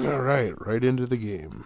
All right into the game.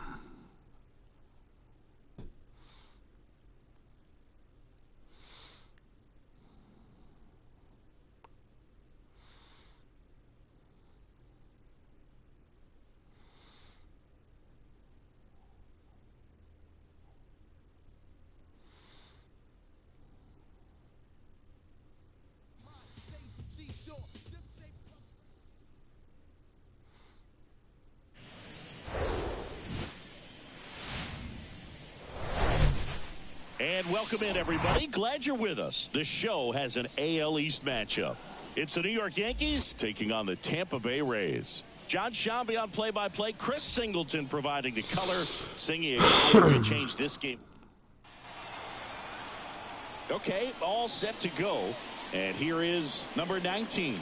And welcome in, everybody. Glad you're with us. The show has an AL East matchup. It's the New York Yankees taking on the Tampa Bay Rays. John Shambi on play-by-play. Chris Singleton providing the color, singing a guy who can change this game. Okay, all set to go. And here is number 19.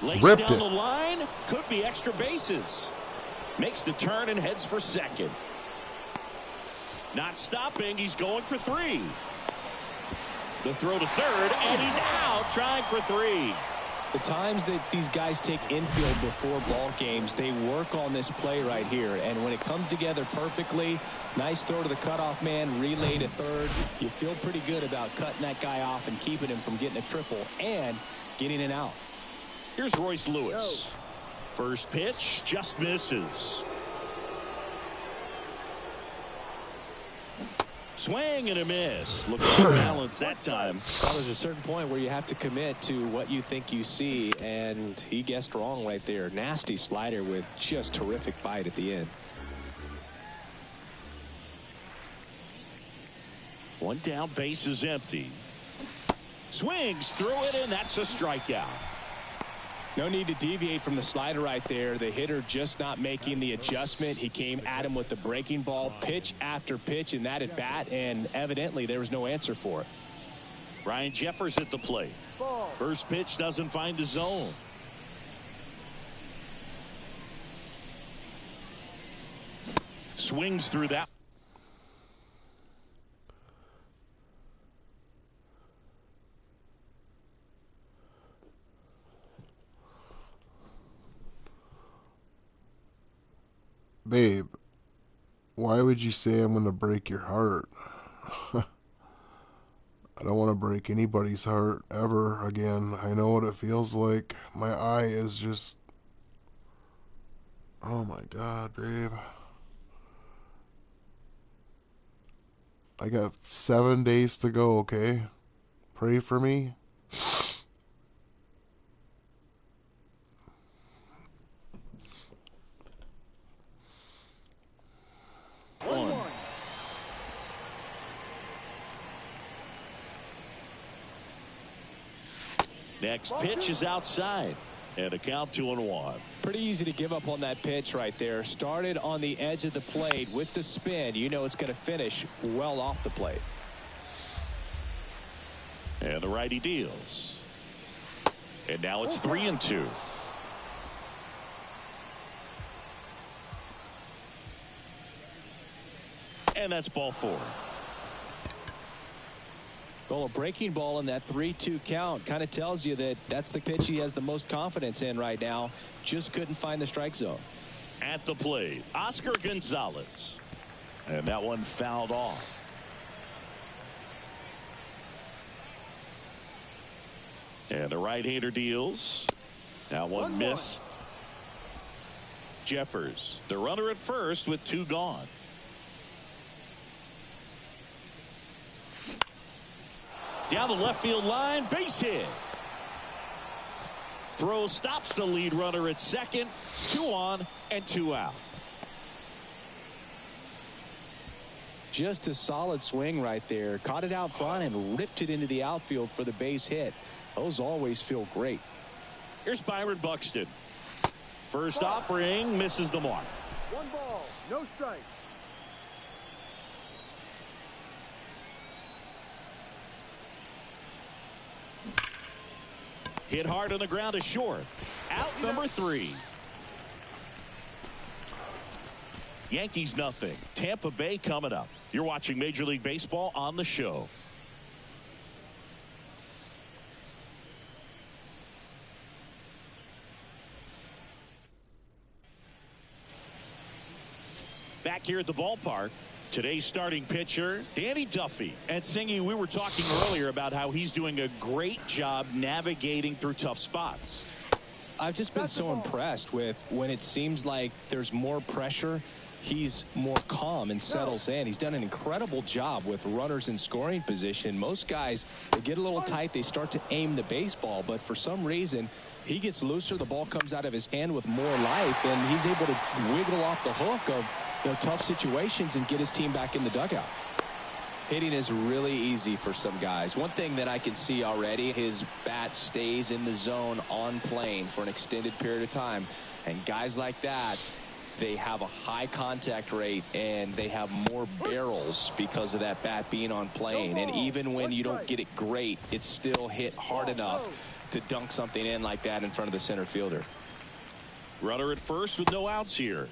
Lays down the line. Could be extra bases. Makes the turn and heads for second. Not stopping. He's going for three. The throw to third, and he's out trying for three. The times that these guys take infield before ball games, they work on this play right here. And when it comes together perfectly, nice throw to the cutoff man, relay to third. You feel pretty good about cutting that guy off and keeping him from getting a triple and getting an out. Here's Royce Lewis. First pitch just misses. Swing and a miss. Looking for balance that time. Well, there's a certain point where you have to commit to what you think you see, and he guessed wrong right there. Nasty slider with just terrific bite at the end. One down, base is empty. Swings through it, and that's a strikeout. No need to deviate from the slider right there. The hitter just not making the adjustment. He came at him with the breaking ball, pitch after pitch in that at bat, and evidently there was no answer for it. Ryan Jeffers at the plate. First pitch doesn't find the zone. Swings through that. Babe, why would you say I'm going to break your heart? I don't want to break anybody's heart ever again. I know what it feels like. My eye is just... Oh my God, babe. I got 7 days to go, okay? Pray for me. Next pitch is outside, and a count 2-1. Pretty easy to give up on that pitch right there. Started on the edge of the plate with the spin. You know it's going to finish well off the plate. And the righty deals. And now it's 3-2. And that's ball four. Well, a breaking ball in that 3-2 count kind of tells you that that's the pitch he has the most confidence in right now. Just couldn't find the strike zone. At the plate, Oscar Gonzalez. And that one fouled off. And the right-hander deals. That one missed. Jeffers, the runner at first with two gone. Down the left field line, base hit. Throw stops the lead runner at second. 2 on and 2 out. Just a solid swing right there. Caught it out front and ripped it into the outfield for the base hit. Those always feel great. Here's Byron Buxton. First offering misses the mark. 1 ball, no strike. Hit hard on the ground is short. Out number 3. Yankees nothing. Tampa Bay coming up. You're watching Major League Baseball on the show. Back here at the ballpark, today's starting pitcher, Danny Duffy. And Singy, we were talking earlier about how he's doing a great job navigating through tough spots. I've just been so impressed with when it seems like there's more pressure, he's more calm and settles in. He's done an incredible job with runners in scoring position. Most guys, they get a little tight, they start to aim the baseball, but for some reason, he gets looser, the ball comes out of his hand with more life, and he's able to wiggle off the hook of tough situations and get his team back in the dugout. Hitting is really easy for some guys. One thing that I can see already, his bat stays in the zone on plane for an extended period of time. And guys like that, they have a high contact rate and they have more barrels because of that bat being on plane. And even when you don't get it great, it's still hit hard enough to dunk something in like that in front of the center fielder. Runner at first with no outs here.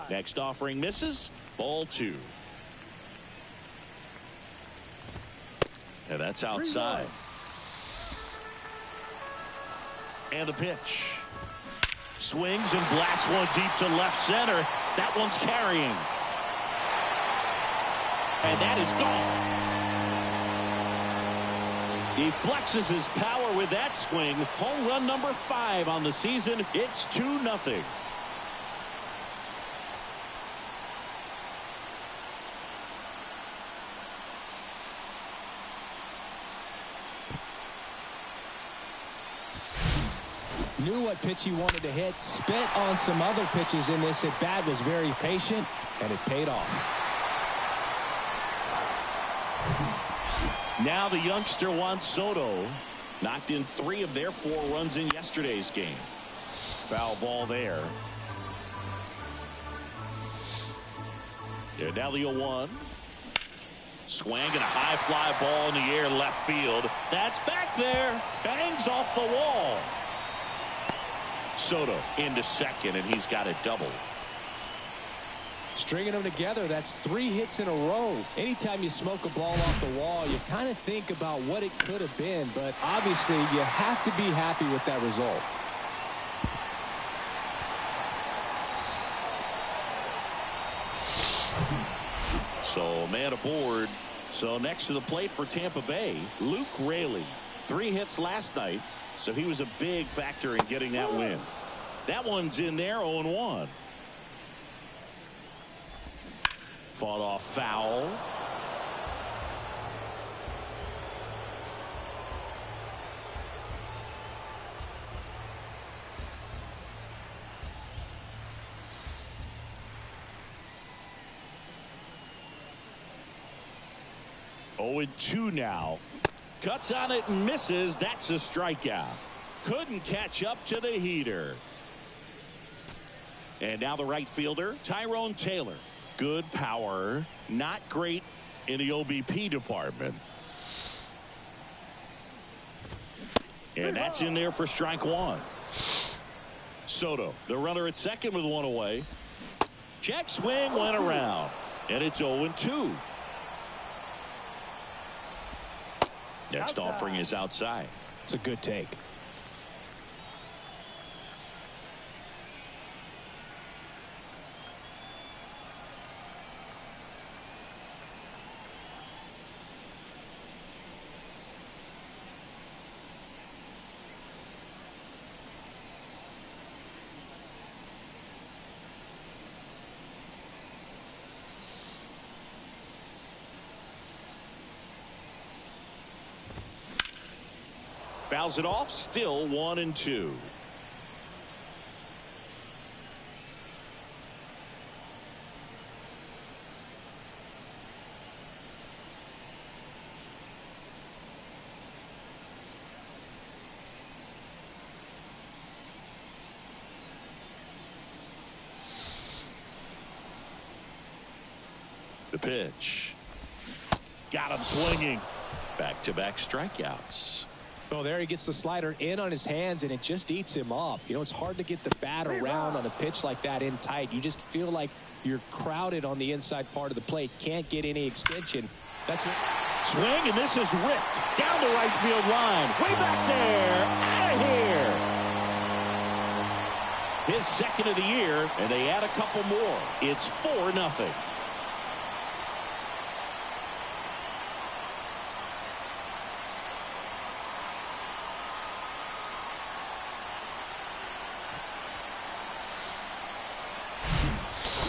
Next offering misses. Ball 2. And that's outside. And the pitch. Swings and blasts one deep to left center. That one's carrying. And that is gone. He flexes his power with that swing. Home run number 5 on the season. It's 2-0. Knew what pitch he wanted to hit. Spit on some other pitches in this at bat. Was very patient, and it paid off. Now the youngster Juan Soto knocked in 3 of their 4 runs in yesterday's game. Foul ball there. And now the 0-1. Swing and a high fly ball in the air left field. That's back there. Bangs off the wall. Soto into second, and he's got a double. Stringing them together, that's 3 hits in a row. Anytime you smoke a ball off the wall, you kind of think about what it could have been, but obviously you have to be happy with that result. So man aboard. So next to the plate for Tampa Bay, Luke Raley. 3 hits last night, so he was a big factor in getting that win. That one's in there, 0-1. Fought off foul. Oh, 2 now. Cuts on it and misses. That's a strikeout. Couldn't catch up to the heater. And now the right fielder, Tyrone Taylor. Good power, not great in the OBP department. And that's in there for strike 1. Soto, the runner at second with 1 away. Check swing went around, and it's 0-2. Next offering is outside. It's a good take. Fouls it off, still 1-2. The pitch. Got him swinging. Back-to-back strikeouts. Oh, there he gets the slider in on his hands, and it just eats him up. You know, it's hard to get the bat around on a pitch like that in tight. You just feel like you're crowded on the inside part of the plate. Can't get any extension. That's what. Swing, and this is ripped down the right field line. Way back there. Out of here. His second of the year, and they add a couple more. It's 4-0.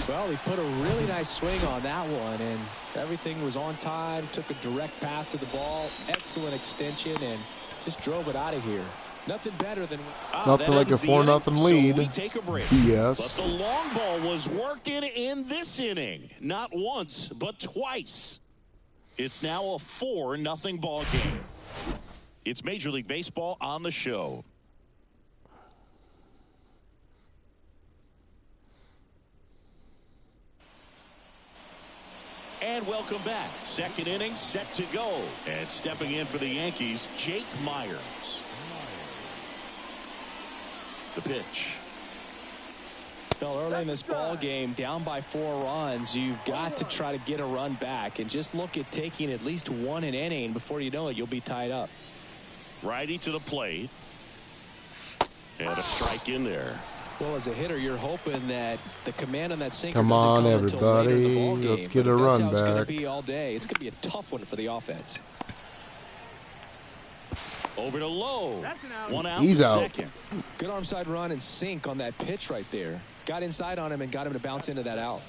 Well, he put a really nice swing on that one, and everything was on time, took a direct path to the ball, excellent extension, and just drove it out of here. Nothing better than... Nothing like a 4-0 lead. So we take a break. Yes. But the long ball was working in this inning. Not once, but twice. It's now a 4-0 ball game. It's Major League Baseball on the show. And welcome back. Second inning set to go. And stepping in for the Yankees, Jake Myers. The pitch. Well, early in this ball game, down by 4 runs, you've got to try to get a run back and just look at taking at least one an inning. Before you know it, you'll be tied up. Righty to the plate. And a strike in there. Well, as a hitter, you're hoping that the command on that sinker Come doesn't on, come until later in the ball everybody. game. Let's get But a if that's run how it's going to back. be all day, it's going to be a tough one for the offense. Over to Lowe. That's an out. One out. He's out. Second. Good arm side run and sink on that pitch right there. Got inside on him and got him to bounce into that out.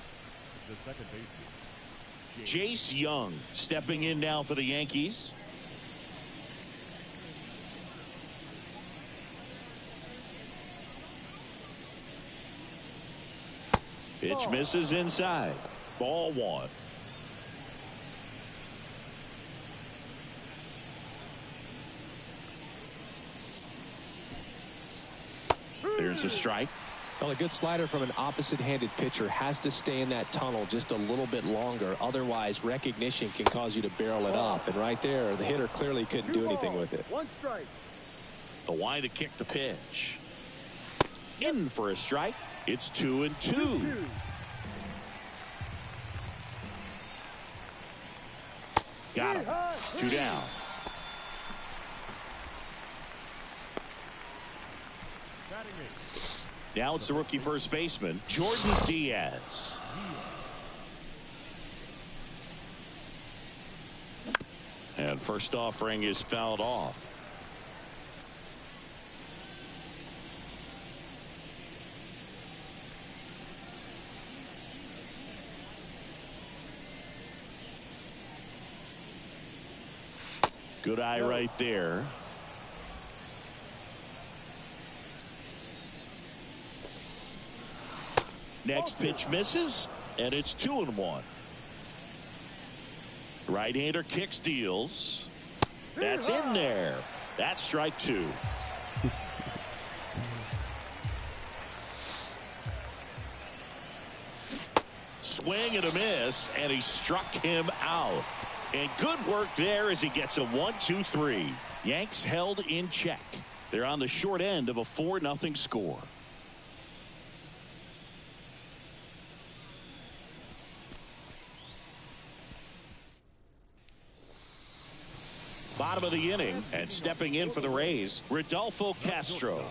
The second baseman. Jace Young stepping in now for the Yankees. Pitch misses inside. Ball 1. There's a strike. Well, a good slider from an opposite-handed pitcher has to stay in that tunnel just a little bit longer. Otherwise, recognition can cause you to barrel it up. And right there, the hitter clearly couldn't do anything with it. 1 strike. The line to kick the pitch. In for a strike. It's 2-2. Got him. 2 down. Now it's the rookie first baseman, Jordan Diaz. And first offering is fouled off. Good eye right there. Next pitch misses, and it's 2-1. Right-hander kicks, deals. That's in there. That's strike 2. Swing and a miss, and he struck him out. And good work there as he gets a 1-2-3. Yanks held in check. They're on the short end of a 4-0 score. Bottom of the inning, and stepping in for the Rays, Rodolfo Castro.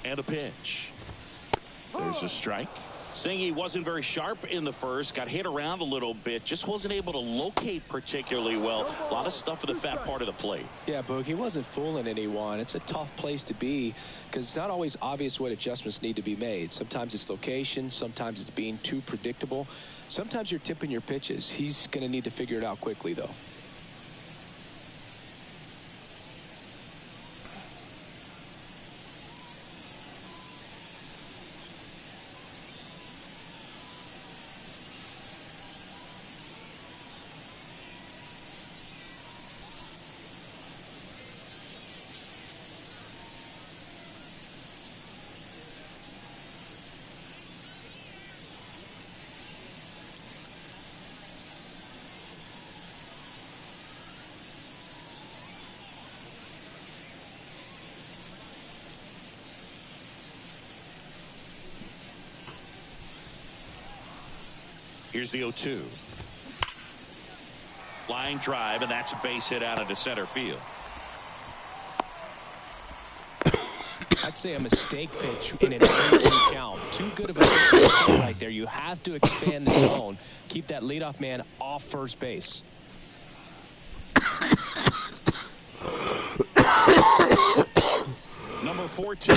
And a pitch. There's a strike. Saying he wasn't very sharp in the first, got hit around a little bit, just wasn't able to locate particularly well. A lot of stuff for the fat part of the plate. Yeah, Boog, he wasn't fooling anyone. It's a tough place to be because it's not always obvious what adjustments need to be made. Sometimes it's location, sometimes it's being too predictable. Sometimes you're tipping your pitches. He's going to need to figure it out quickly, though. Here's the 0-2. Line drive, and that's a base hit out into center field. I'd say a mistake pitch in an 0-2 count. Too good of a pitch right there. You have to expand the zone. Keep that leadoff man off first base. Number 14,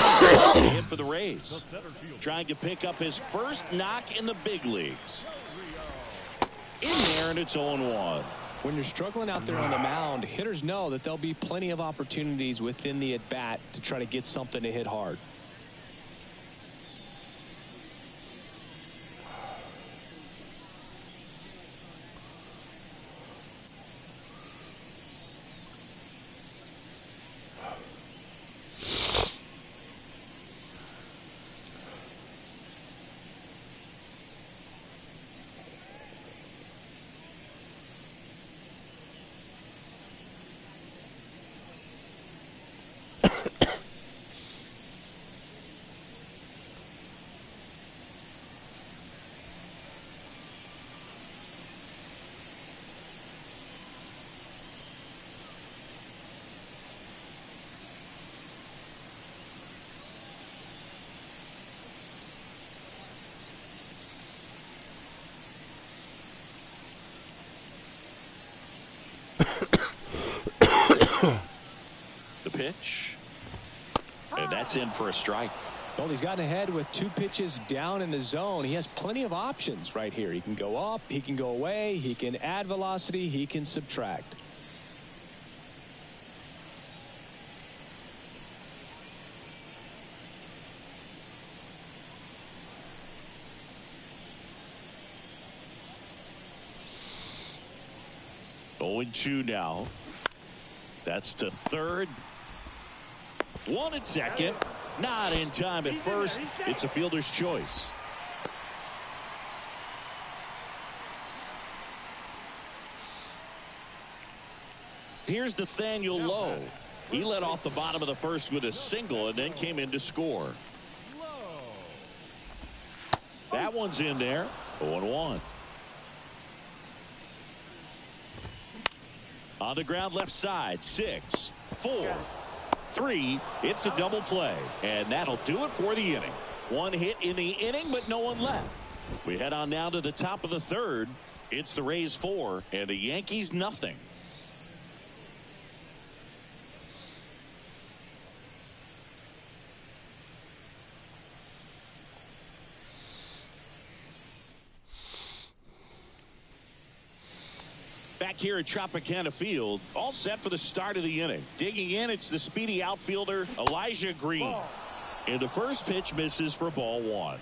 hit for the Rays. Trying to pick up his first knock in the big leagues. In there, and it's 0-1. When you're struggling out there on the mound, hitters know that there'll be plenty of opportunities within the at-bat to try to get something to hit hard. The pitch. And that's in for a strike. Well, he's gotten ahead with 2 pitches down in the zone. He has plenty of options right here. He can go up, he can go away, he can add velocity, he can subtract. Oh, 0-2 now. That's to third. 1 at second. Not in time at first. It's a fielder's choice. Here's Nathaniel Lowe. He led off the bottom of the first with a single and then came in to score. That one's in there. 0-1. On the ground left side. 6, 4, 3. It's a double play. And that'll do it for the inning. 1 hit in the inning, but no one left. We head on now to the top of the third. It's the Rays 4 and the Yankees nothing. Back here at Tropicana Field, all set for the start of the inning. Digging in, it's the speedy outfielder, Elijah Green. And the first pitch misses for ball 1.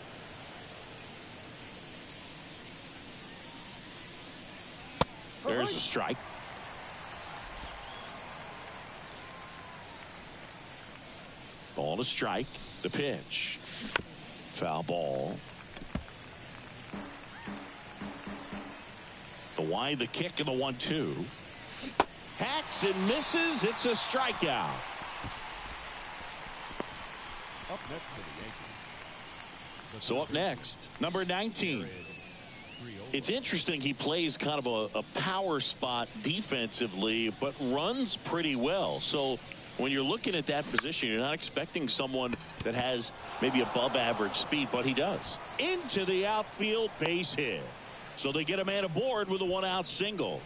There's a strike. Ball to strike. The pitch. Foul ball. The wide, the kick, and the 1-2. Hacks and misses. It's a strikeout. Up next for the Yankees. So up next, number 19. It's interesting. He plays kind of a power spot defensively, but runs pretty well. So When you're looking at that position, you're not expecting someone that has maybe above average speed, but he does. Into the outfield, base hit. So they get a man aboard with a 1-out single.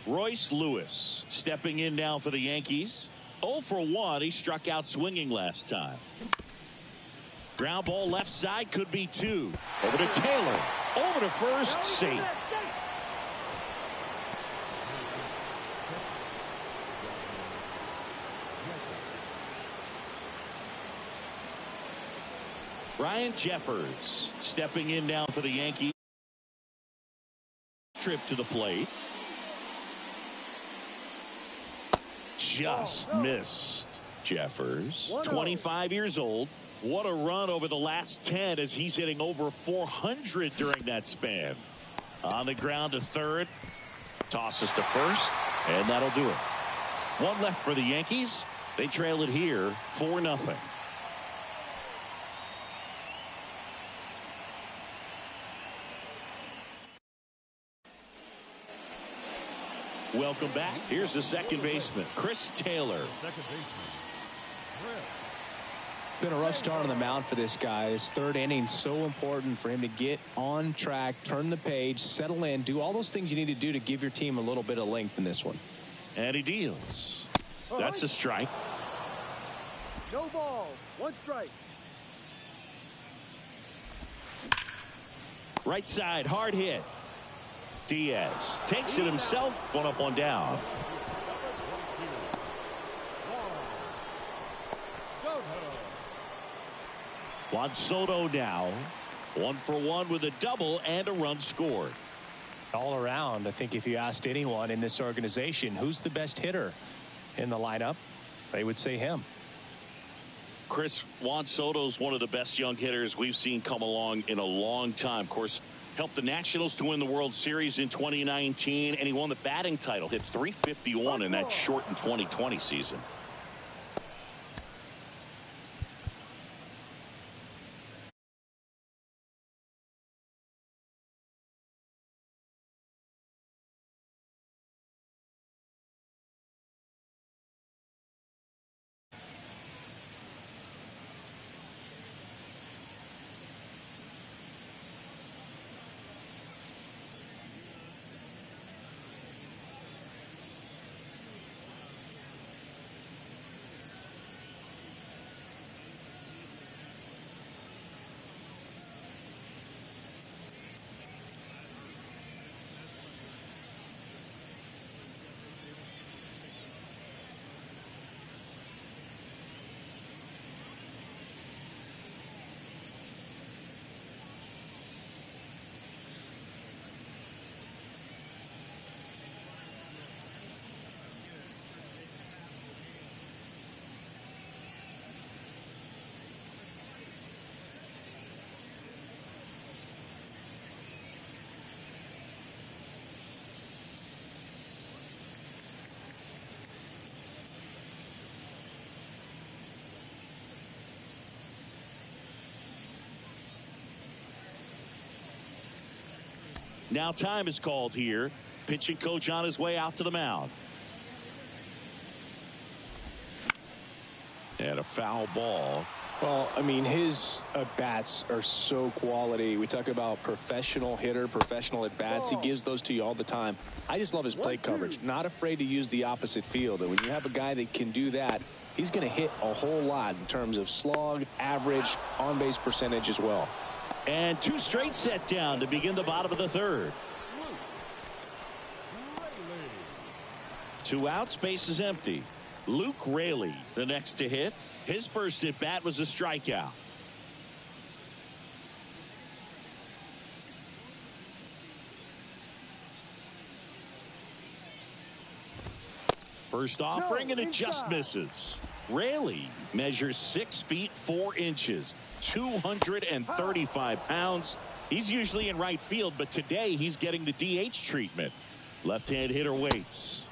Royce Lewis stepping in now for the Yankees. 0 for 1. He struck out swinging last time. Ground ball left side, could be 2. Over to Taylor. Over to first, safe. Ryan Jeffers stepping in now for the Yankees. Trip to the plate. Just missed. Jeffers, 25 years old. What a run over the last 10 as he's hitting over 400 during that span. On the ground to third. Tosses to first. And that'll do it. One left for the Yankees. They trail it here 4-0. Welcome back. Here's the second baseman, Chris Taylor. Second baseman, Been a rough start on the mound for this guy. His third inning, so important for him to get on track, turn the page, settle in, do all those things you need to do to give your team a little bit of length in this one. And he deals. That's a strike. No ball, 1 strike. Right side, hard hit. Diaz takes it himself. 1 up, 1 down. Juan Soto now 1 for 1 with a double and a run scored. All around, I think if you asked anyone in this organization who's the best hitter in the lineup, they would say him. Chris, Juan Soto's one of the best young hitters we've seen come along in a long time. Of course, helped the Nationals to win the World Series in 2019, and he won the batting title. Hit .351 in that shortened 2020 season. Now time is called here. Pitching coach on his way out to the mound. And a foul ball. Well, I mean, his at-bats are so quality. We talk about professional hitter, professional at-bats. He gives those to you all the time. I just love his plate coverage. Not afraid to use the opposite field. And when you have a guy that can do that, he's going to hit a whole lot in terms of slug, average, on-base percentage as well. And 2 straight set down to begin the bottom of the third. 2 outs, base is empty. Luke Raley, the next to hit. His first at bat was a strikeout. First offering, and it just misses. Raley measures 6 feet 4 inches, 235 pounds. He's usually in right field, but today he's getting the DH treatment. Left-hand hitter waits.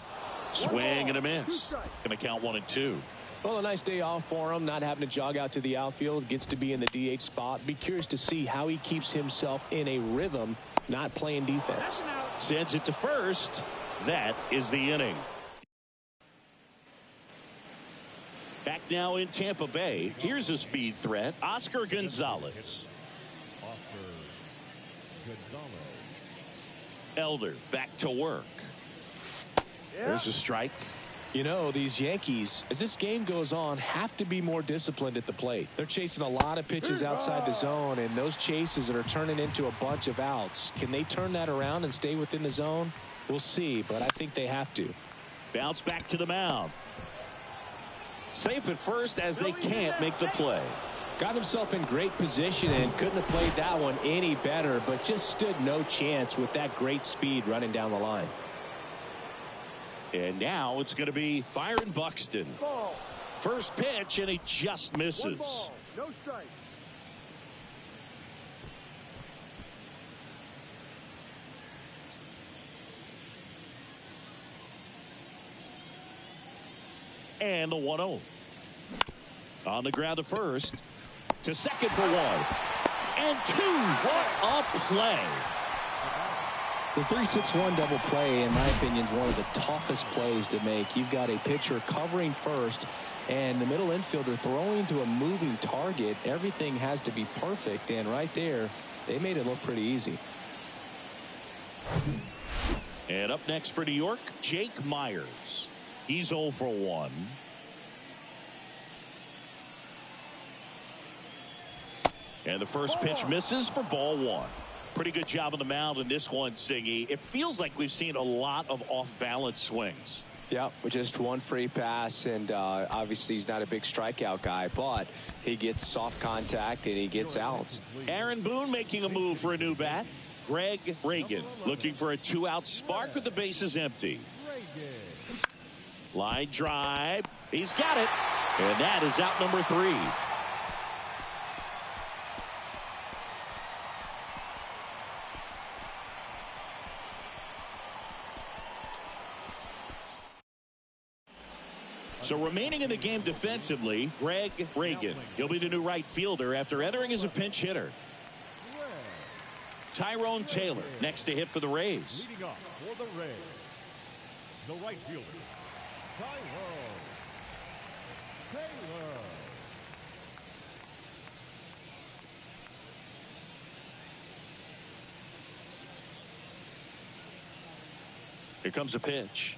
Swing and a miss. Going to count 1 and 2. Well, a nice day off for him, not having to jog out to the outfield. Gets to be in the DH spot. Be curious to see how he keeps himself in a rhythm, not playing defense. Sends it to first. That is the inning. Back now in Tampa Bay. Here's a speed threat. Oscar Gonzalez. Oscar Gonzalez. Elder back to work. There's a strike. You know, these Yankees, as this game goes on, have to be more disciplined at the plate. They're chasing a lot of pitches outside the zone, and those chases are turning into a bunch of outs. Can they turn that around and stay within the zone? We'll see, but I think they have to. Bounce back to the mound. Safe at first as they can't make the play. Got himself in great position and couldn't have played that one any better, but just stood no chance with that great speed running down the line. And now it's going to be Byron Buxton. Ball. First pitch, and he just One misses. ball. No strike. And the 1-0. On the ground to first. To second for one. And two. What a play. The 3-6-1 double play, in my opinion, is one of the toughest plays to make. You've got a pitcher covering first and the middle infielder throwing to a moving target. Everything has to be perfect, and right there, they made it look pretty easy. And up next for New York, Jake Myers. He's 0 for 1. And the first pitch misses for ball 1. Pretty good job on the mound in this one, Singy. It feels like we've seen a lot of off-balance swings. Yeah, with just one free pass, and obviously he's not a big strikeout guy, but he gets soft contact and he gets outs. Aaron Boone making a move for a new bat. Greg Reagan looking for a 2-out spark with the bases empty. Line drive. He's got it. And that is out number 3. So remaining in the game defensively, Greg Reagan. He'll be the new right fielder after entering as a pinch hitter. Tyrone Taylor next to hit for the Rays. Leading off for the Rays, the right fielder, Tyrone Taylor. Here comes a pitch.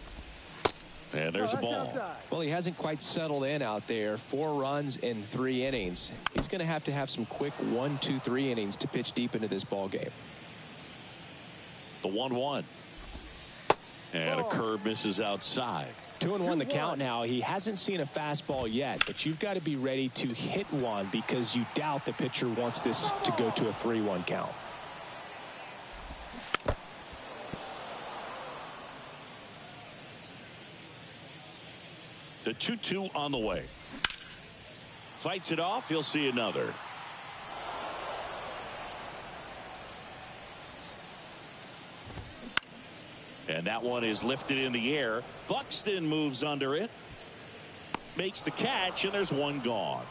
And there's a ball. Well, he hasn't quite settled in out there. 4 runs in 3 innings. He's going to have some quick 1, 2, 3 innings to pitch deep into this ball game. The 1-1. And a curve misses outside. 2-1 the count now. He hasn't seen a fastball yet, but you've got to be ready to hit one because you doubt the pitcher wants this to go to a 3-1 count. The 2-2 on the way. Fights it off. He'll see another. And that one is lifted in the air. Buxton moves under it. Makes the catch, and there's one gone.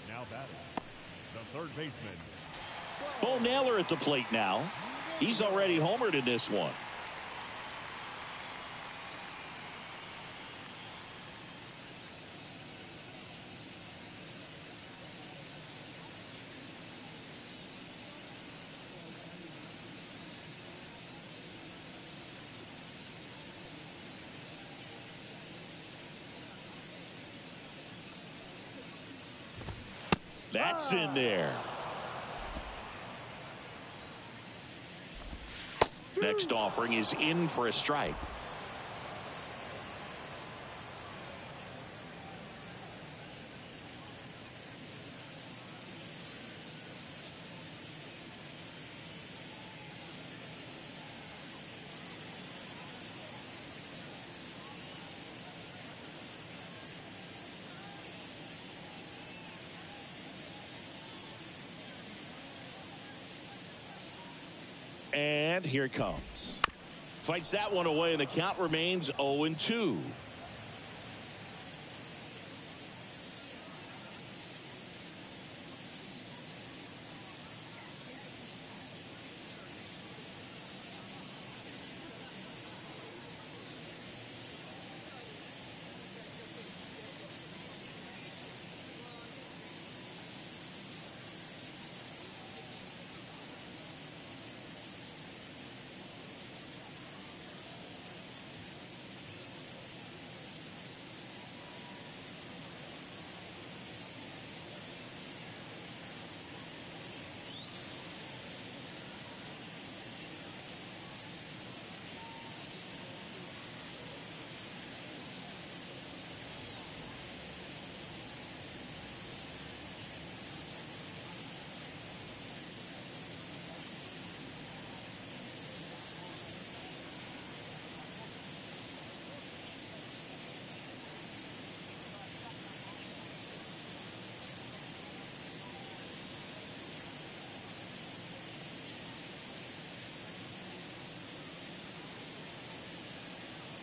Now batting, the third baseman. Bo Naylor at the plate now. He's already homered in this one. That's in there. Next offering is in for a strike. And here it comes. Fights that one away, and the count remains 0-2.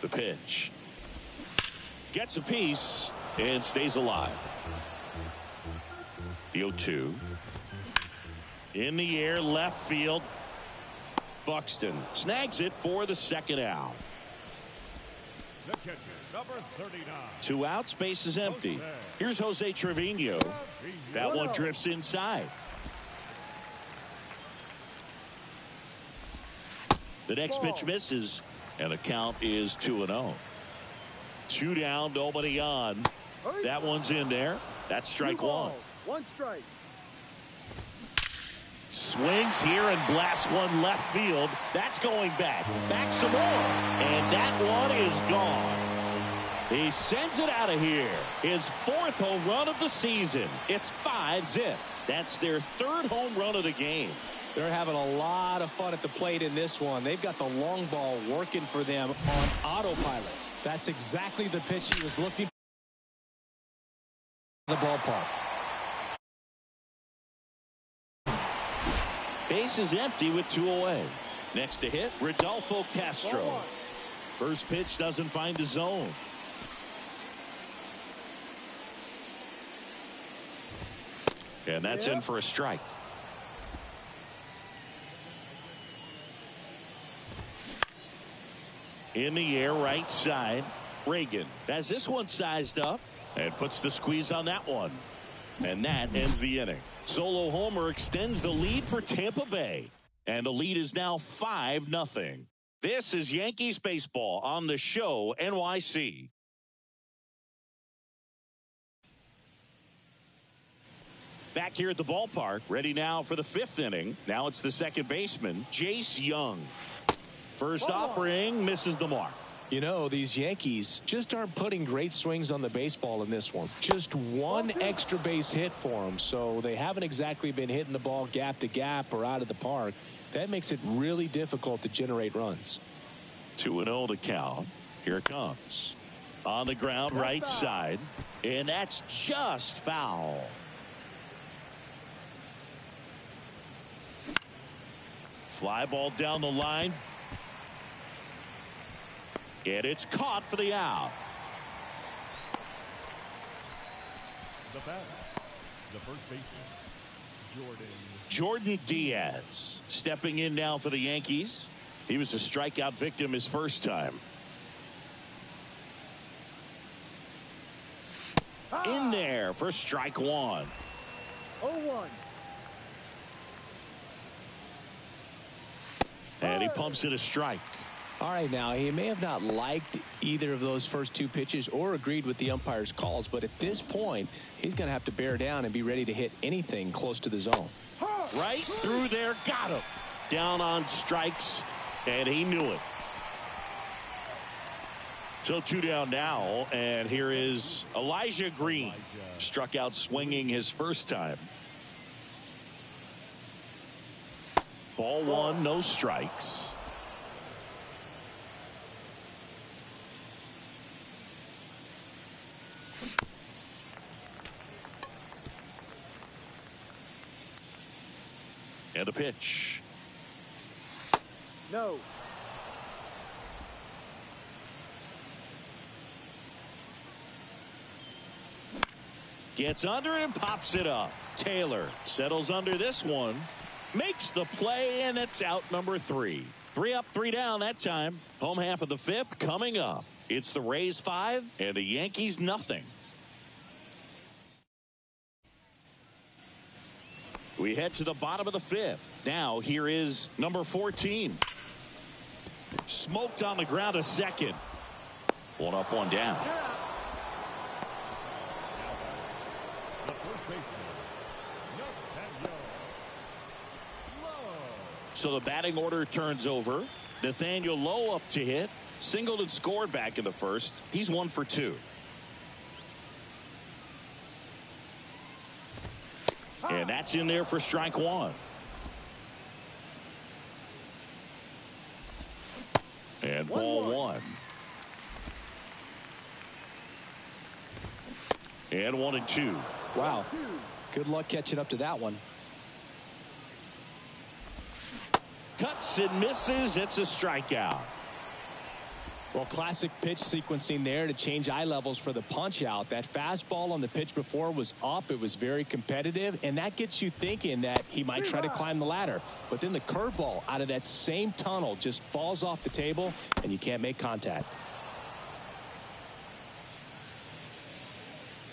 The pitch. Gets a piece and stays alive. The 0-2. In the air, left field. Buxton snags it for the second out. The catcher, number 39. 2 outs, base is empty. Here's Jose Trevino. That one drifts inside. The next pitch misses, and the count is 2-0. 2 down, nobody on. That one's in there. That's strike 1. 1 strike. Swings here and blasts one left field. That's going back. Back some more. And that one is gone. He sends it out of here. His 4th home run of the season. It's 5-zip. That's their 3rd home run of the game. They're having a lot of fun at the plate in this one. They've got the long ball working for them on autopilot. That's exactly the pitch he was looking for in the ballpark. Base is empty with 2 away. Next to hit, Rodolfo Castro. First pitch doesn't find the zone. And that's in for a strike. In the air, right side. Reagan has this one sized up and puts the squeeze on that one. And that ends the inning. Solo homer extends the lead for Tampa Bay. And the lead is now 5-0. This is Yankees baseball on the Show NYC. Back here at the ballpark, ready now for the 5th inning. Now it's the second baseman, Jace Young. First offering misses the mark. You know, these Yankees just aren't putting great swings on the baseball in this one. Just one extra base hit for them, so they haven't exactly been hitting the ball gap to gap or out of the park. That makes it really difficult to generate runs. 2-0 to count. Here it comes. On the ground, right side. And that's just foul. Fly ball down the line. And it's caught for the out. The batter, the first baseman, Jordan Diaz stepping in now for the Yankees. He was a strikeout victim his first time. In there for strike 1. 0-1. And he pumps it a strike. All right, now, he may have not liked either of those first 2 pitches or agreed with the umpire's calls, but at this point, he's going to have to bear down and be ready to hit anything close to the zone. Right through there, got him. Down on strikes, and he knew it. So 2 down now, and here is Elijah Green. Struck out swinging his first time. Ball 1, no strikes. And a pitch. No. Gets under it and pops it up. Taylor settles under this one. Makes the play, and it's out number 3. 3 up, 3 down that time. Home half of the 5th coming up. It's the Rays 5 and the Yankees nothing. We head to the bottom of the 5th. Now here is number 14. Smoked on the ground a second. 1 up, 1 down. the first baseman, Nathaniel Lowe. So the batting order turns over. Nathaniel Lowe up to hit. Singled and scored back in the first. He's 1 for 2. And that's in there for strike 1. And ball 1. And 1-2. Wow. Good luck catching up to that one. Cuts and misses. It's a strikeout. Well, classic pitch sequencing there to change eye levels for the punch out. That fastball on the pitch before was up. It was very competitive, and that gets you thinking that he might try to climb the ladder. But then the curveball out of that same tunnel just falls off the table, and you can't make contact.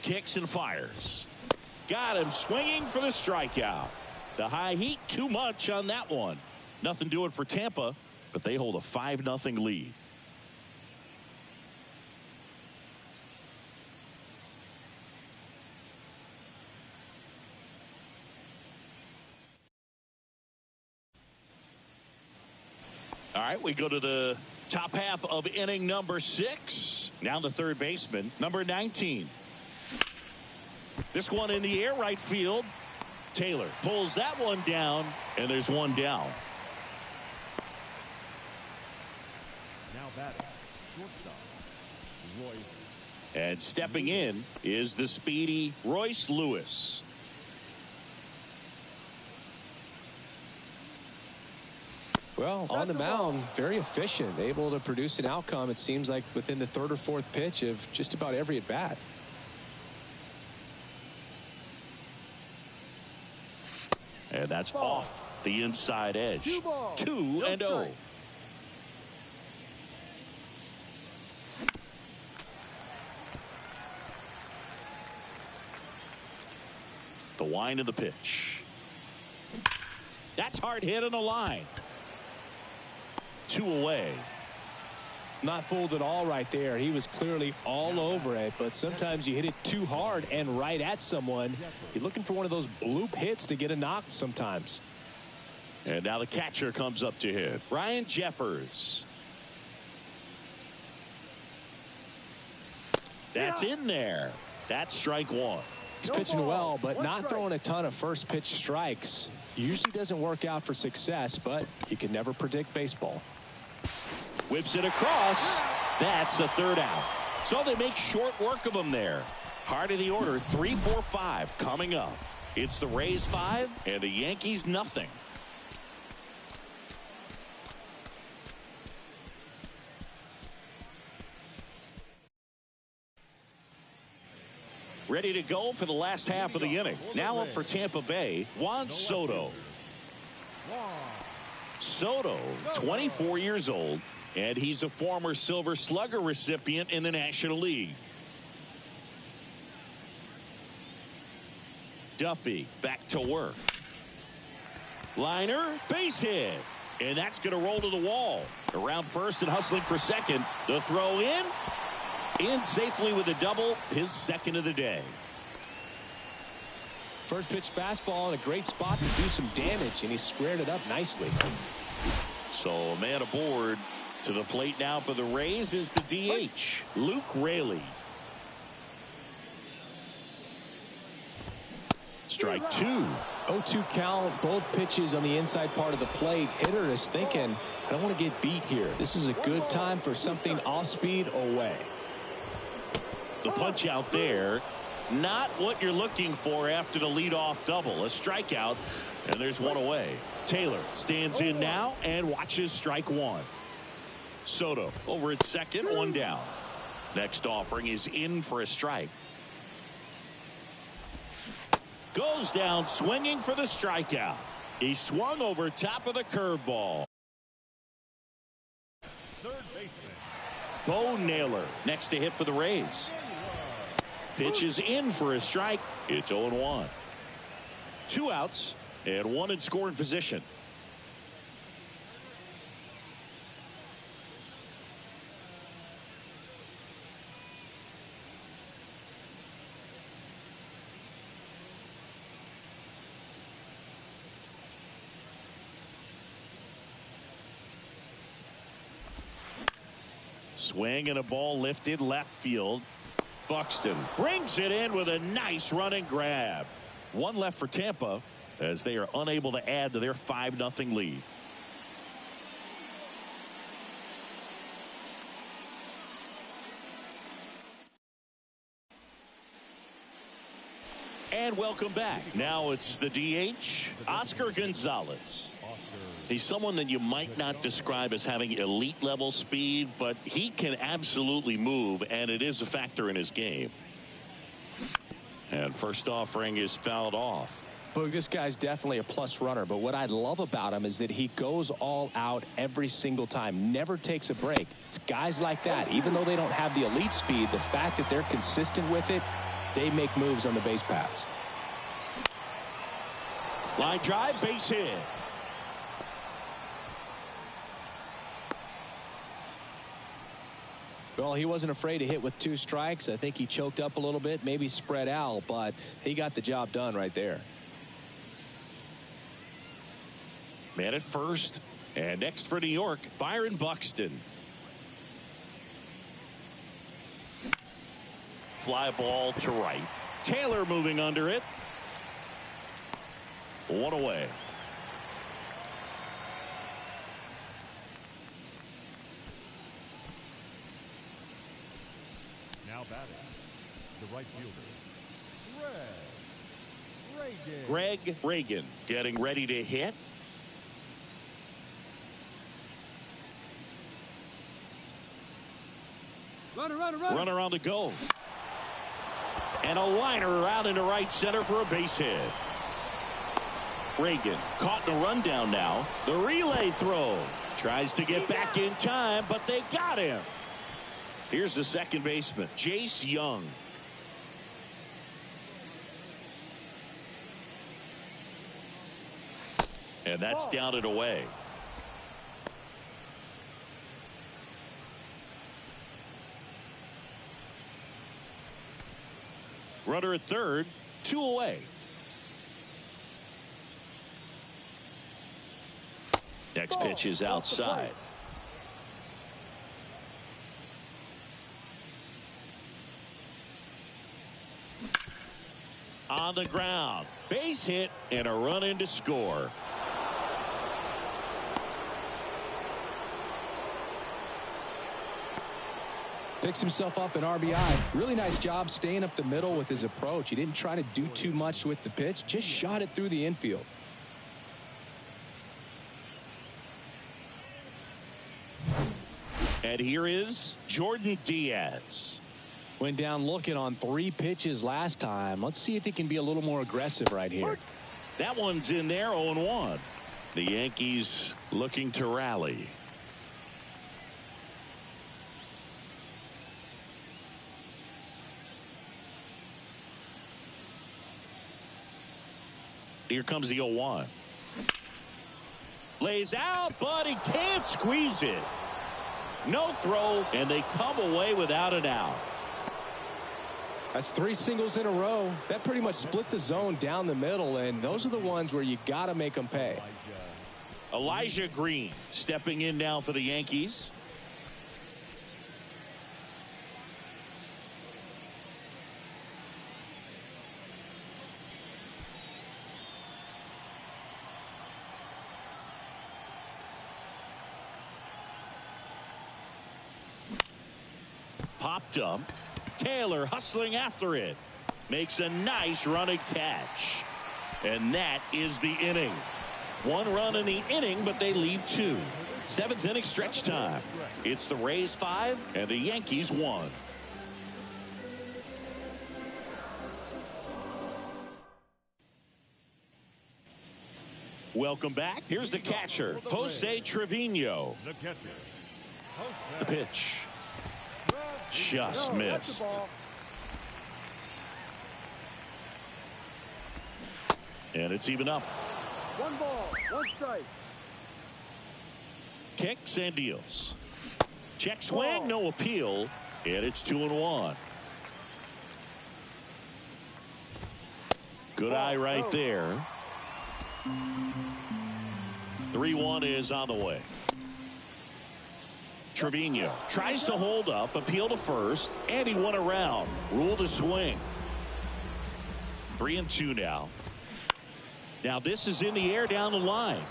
Kicks and fires. Got him swinging for the strikeout. The high heat, too much on that one. Nothing doing for Tampa, but they hold a 5-0 lead. All right, we go to the top half of inning number 6. Now the third baseman, number 19. This one in the air, right field. Taylor pulls that one down, and there's one down. Now batting, shortstop, Royce. And stepping in is the speedy Royce Lewis. Well, on the mound, very efficient, able to produce an outcome, it seems like, within the third or fourth pitch of just about every at bat. And that's off the inside edge. 2-0. The wind of the pitch. That's hard hit on the line. 2 away. Not fooled at all right there. He was clearly all over it, but sometimes you hit it too hard and right at someone. You're looking for one of those bloop hits to get a knock sometimes. And now the catcher comes up to hit. Ryan Jeffers. That's in there. That's strike 1. He's pitching well, but not throwing a ton of first pitch strikes. Usually doesn't work out for success, but you can never predict baseball. Whips it across. That's the third out. So they make short work of him there. Heart of the order, 3, 4, 5 coming up. It's the Rays 5 and the Yankees nothing. Ready to go for the last half of the inning. Now up for Tampa Bay, Juan Soto. Soto, 24 years old, and he's a former Silver Slugger recipient in the National League. Duffy back to work. Liner, base hit. And that's going to roll to the wall. Around first and hustling for second. The throw in safely with a double, his second of the day. First pitch fastball in a great spot to do some damage, and he squared it up nicely. So a man aboard. To the plate now for the Rays is the DH, Luke Raley. Strike 2. 0-2 count, both pitches on the inside part of the plate. Hitter is thinking, I don't want to get beat here. This is a good time for something off speed away. The punch out there, not what you're looking for after the leadoff double. A strikeout, and there's one away. Taylor stands in now and watches strike 1. Soto over at second, one down. Next offering is in for a strike. Goes down swinging for the strikeout. He swung over top of the curveball. Third baseman, Bo Naylor next to hit for the Rays. Pitch is in for a strike. It's 0-1. 2 outs and 1 in scoring position. Swing and a ball lifted left field. Buxton brings it in with a nice running grab. 1 left for Tampa as they are unable to add to their 5-0 lead. And welcome back. Now it's the DH, Oscar Gonzalez. Oscar He's someone that you might not describe as having elite level speed, but he can absolutely move, and it is a factor in his game. And first offering is fouled off. Look, this guy's definitely a plus runner, but what I love about him is that he goes all out every single time, never takes a break. It's guys like that, even though they don't have the elite speed, the fact that they're consistent with it, they make moves on the base paths. Line drive, base hit. Well, he wasn't afraid to hit with 2 strikes. I think he choked up a little bit, maybe spread out, but he got the job done right there. Man at first, and next for New York, Byron Buxton. Fly ball to right. Taylor moving under it. 1 away. Now batting, the right fielder, Greg Reagan getting ready to hit. Runner on the go. And a liner out into right center for a base hit. Reagan caught in a rundown now. The relay throw. Tries to get back in time, but they got him. Here's the second baseman, Jace Young. And that's down and away. Runner at third, 2 away. Next pitch is outside. On the ground, base hit and a run in to score. Picks himself up an RBI. Really nice job staying up the middle with his approach. He didn't try to do too much with the pitch, just shot it through the infield. And here is Jordan Diaz. Went down looking on 3 pitches last time. Let's see if he can be a little more aggressive right here. That one's in there, 0-1. The Yankees looking to rally. Here comes the 0-1. Lays out, but he can't squeeze it. No throw, and they come away without an out. That's 3 singles in a row. That pretty much split the zone down the middle, and those are the ones where you got to make them pay. Elijah Green stepping in now for the Yankees. Popped up. Taylor hustling after it. Makes a nice running catch. And that is the inning. 1 run in the inning, but they leave 2. 7th inning stretch time. It's the Rays 5 and the Yankees 1. Welcome back. Here's the catcher, Jose Trevino. the catcher. The pitch. Just missed. And it's even up. 1 ball, 1 strike. Kicks and deals. Check swing, no appeal. And it's 2-1. Good eye right there. 3-1 is on the way. Trevino tries to hold up, appeal to first, and he won around. Ruled a swing. 3-2 now. Now this is in the air down the line.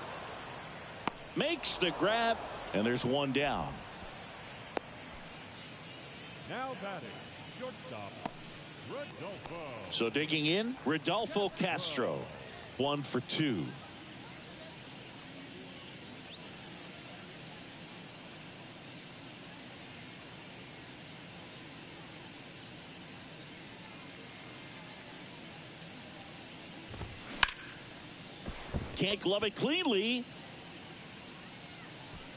Makes the grab, and there's 1 down. Now batting, shortstop, Rodolfo. So digging in, Rodolfo Castro. 1 for 2. can't glove it cleanly.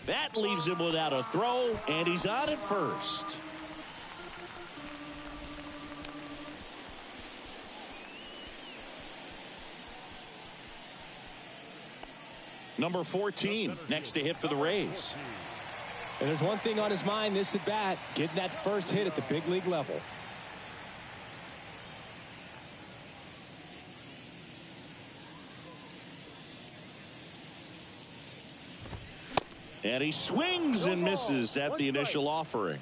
That leaves him without a throw, and he's on at first. Number 14, next to hit for the Rays. And there's one thing on his mind this at bat, getting that first hit at the big league level. And he swings and misses at the initial offering.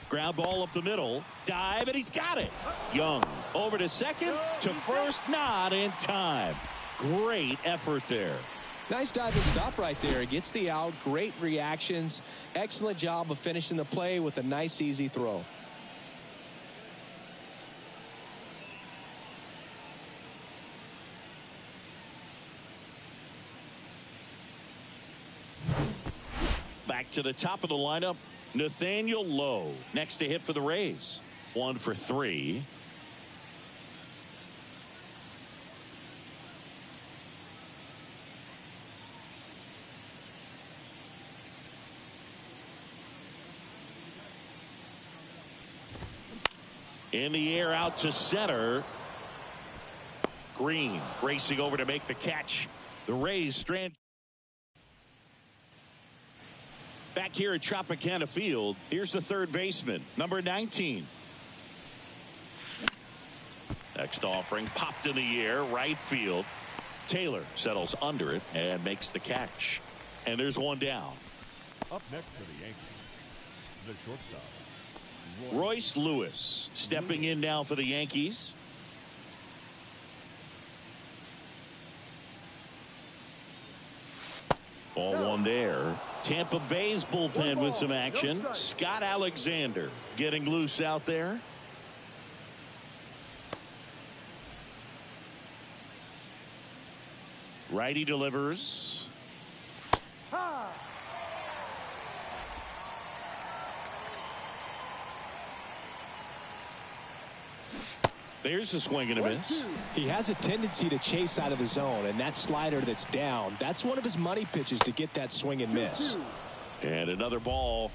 Ground ball up the middle. Dive, and he's got it. Young over to second, to first, not in time. Great effort there. Nice diving stop right there. Gets the out. Great reactions. Excellent job of finishing the play with a nice, easy throw. Back to the top of the lineup, Nathaniel Lowe. Next to hit for the Rays. 1 for 3. In the air out to center. Green racing over to make the catch. The Rays strand. Back here at Tropicana Field, here's the third baseman, number 19. Next offering popped in the air, right field. Taylor settles under it and makes the catch. And there's one down. Up next for the Yankees, the shortstop, Royce Lewis stepping in now for the Yankees. Ball one there. Tampa Bay's bullpen with some action. Scott Alexander getting loose out there. Righty delivers. There's a swing and a miss. He has a tendency to chase out of the zone, and that slider that's down, that's one of his money pitches to get that swing and miss. And another ball.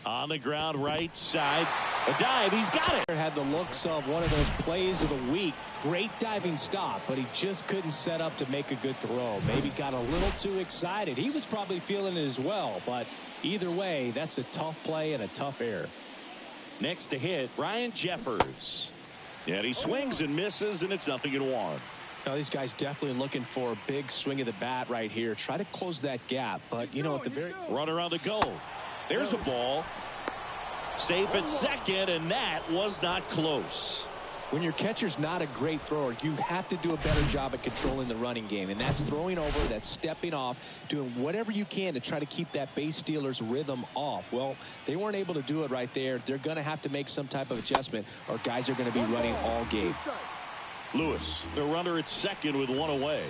On the ground right side. A dive. He's got it. Had the looks of one of those plays of the week. Great diving stop, but he just couldn't set up to make a good throw. Maybe got a little too excited. He was probably feeling it as well, but either way, that's a tough play and a tough error. Next to hit, Ryan Jeffers. And he swings and misses, and it's 0-1. Now, these guys definitely looking for a big swing of the bat right here. Try to close that gap, but, you know, at the very... Runner on the go. There's a ball. Safe at second, and that was not close. When your catcher's not a great thrower, you have to do a better job at controlling the running game, and that's throwing over, that's stepping off, doing whatever you can to try to keep that base stealer's rhythm off. Well, they weren't able to do it right there. They're going to have to make some type of adjustment, or guys are going to be running all game. Lewis, the runner at second with one away.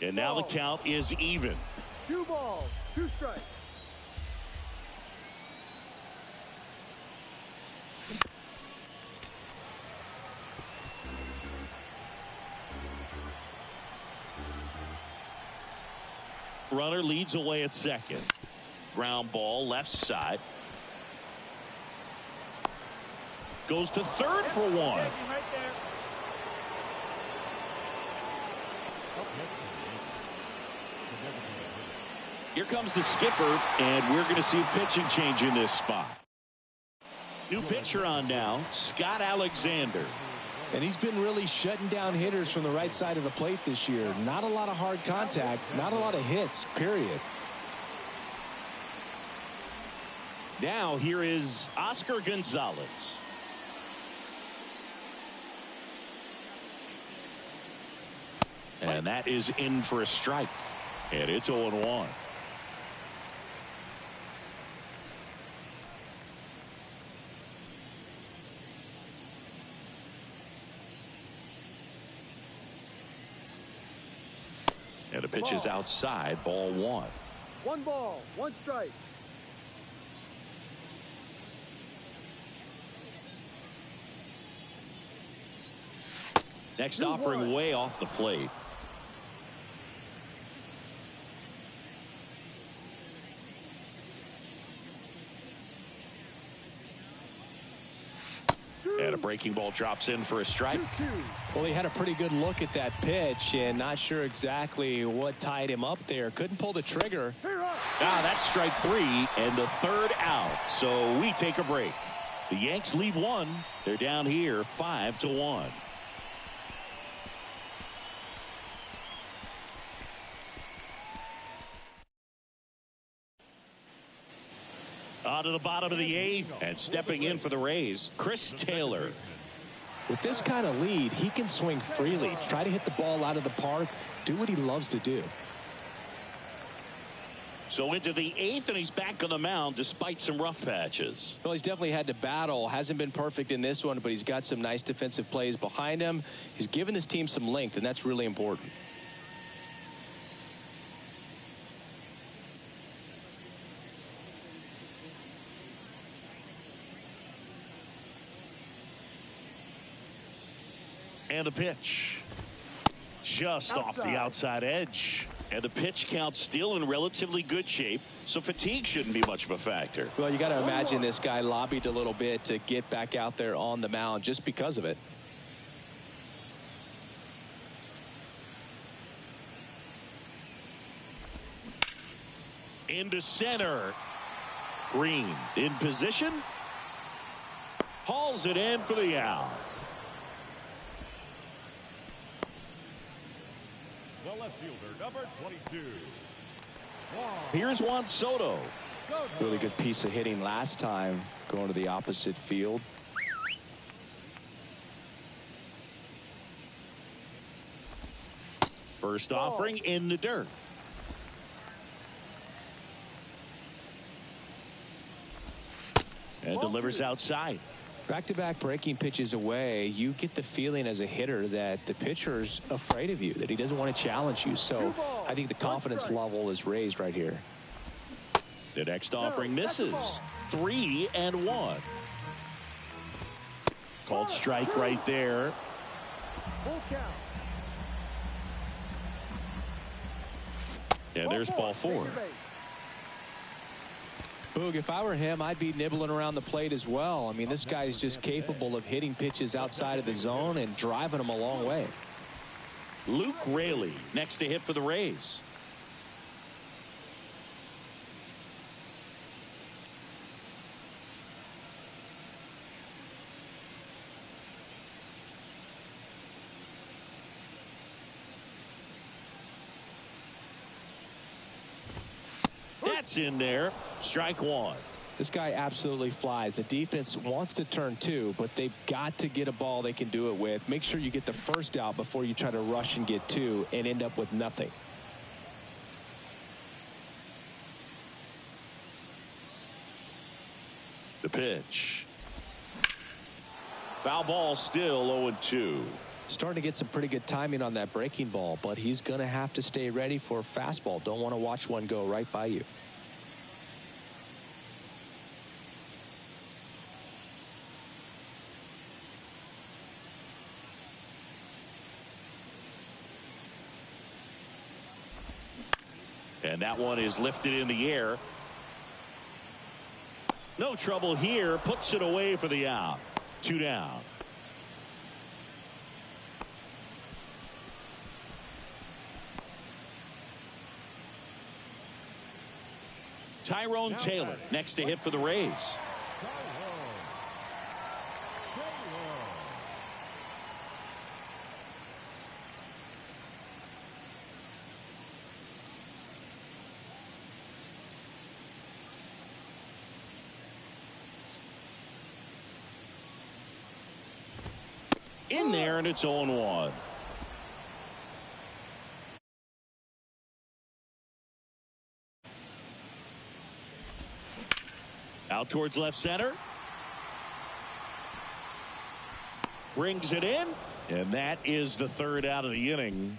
And now the count is even. 2 balls, 2 strikes. Runner leads away at second. Ground ball left side. Goes to third for 1. Here comes the skipper, and we're going to see a pitching change in this spot. New pitcher on now, Scott Alexander. And he's been really shutting down hitters from the right side of the plate this year. Not a lot of hard contact, not a lot of hits, period. Now here is Oscar Gonzalez. And that is in for a strike. And it's 0-1. And the pitch is outside, ball 1. 1 ball, 1 strike. Next offering way off the plate. And a breaking ball drops in for a strike. Well, he had a pretty good look at that pitch and not sure exactly what tied him up there. Couldn't pull the trigger. That's strike 3 and the 3rd out. So we take a break. The Yanks lead 1. They're down here 5-1. On to the bottom of the 8th, and stepping in for the Rays, Chris Taylor. With this kind of lead, he can swing freely, try to hit the ball out of the park, do what he loves to do. So into the 8th, and he's back on the mound despite some rough patches. Well, he's definitely had to battle. Hasn't been perfect in this one, but he's got some nice defensive plays behind him. He's given his team some length, and that's really important. And the pitch. Just off the outside edge. And the pitch count still in relatively good shape, so fatigue shouldn't be much of a factor. Well, you got to imagine this guy lobbied a little bit to get back out there on the mound just because of it. Into center. Green in position. Hauls it in for the out. The left fielder, number 22. Here's Juan Soto. Really good piece of hitting last time, going to the opposite field. First offering in the dirt. And delivers outside. Back-to-back breaking pitches away, you get the feeling as a hitter that the pitcher's afraid of you, that he doesn't want to challenge you. So I think the confidence level is raised right here. The next offering misses. 3-1. Called strike right there. Full count. And there's ball 4. Boog, if I were him, I'd be nibbling around the plate as well. I mean, this guy's just capable of hitting pitches outside of the zone and driving them a long way. Luke Raley next to hit for the Rays. That's in there. Strike 1. This guy absolutely flies. The defense wants to turn 2, but they've got to get a ball they can do it with. Make sure you get the first out before you try to rush and get 2 and end up with nothing. The pitch. Foul ball, still 0-2. Starting to get some pretty good timing on that breaking ball, but he's going to have to stay ready for a fastball. Don't want to watch one go right by you. And that one is lifted in the air. No trouble here. Puts it away for the out. 2 down. Tyrone Taylor next to hit for the Rays. In there, and it's 0-1. Out towards left center. Brings it in, and that is the third out of the inning.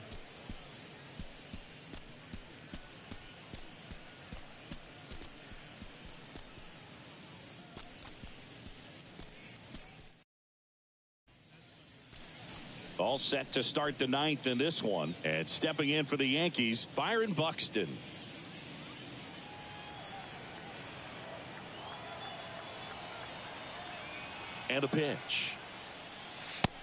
All set to start the ninth in this one. And stepping in for the Yankees, Byron Buxton. And a pitch.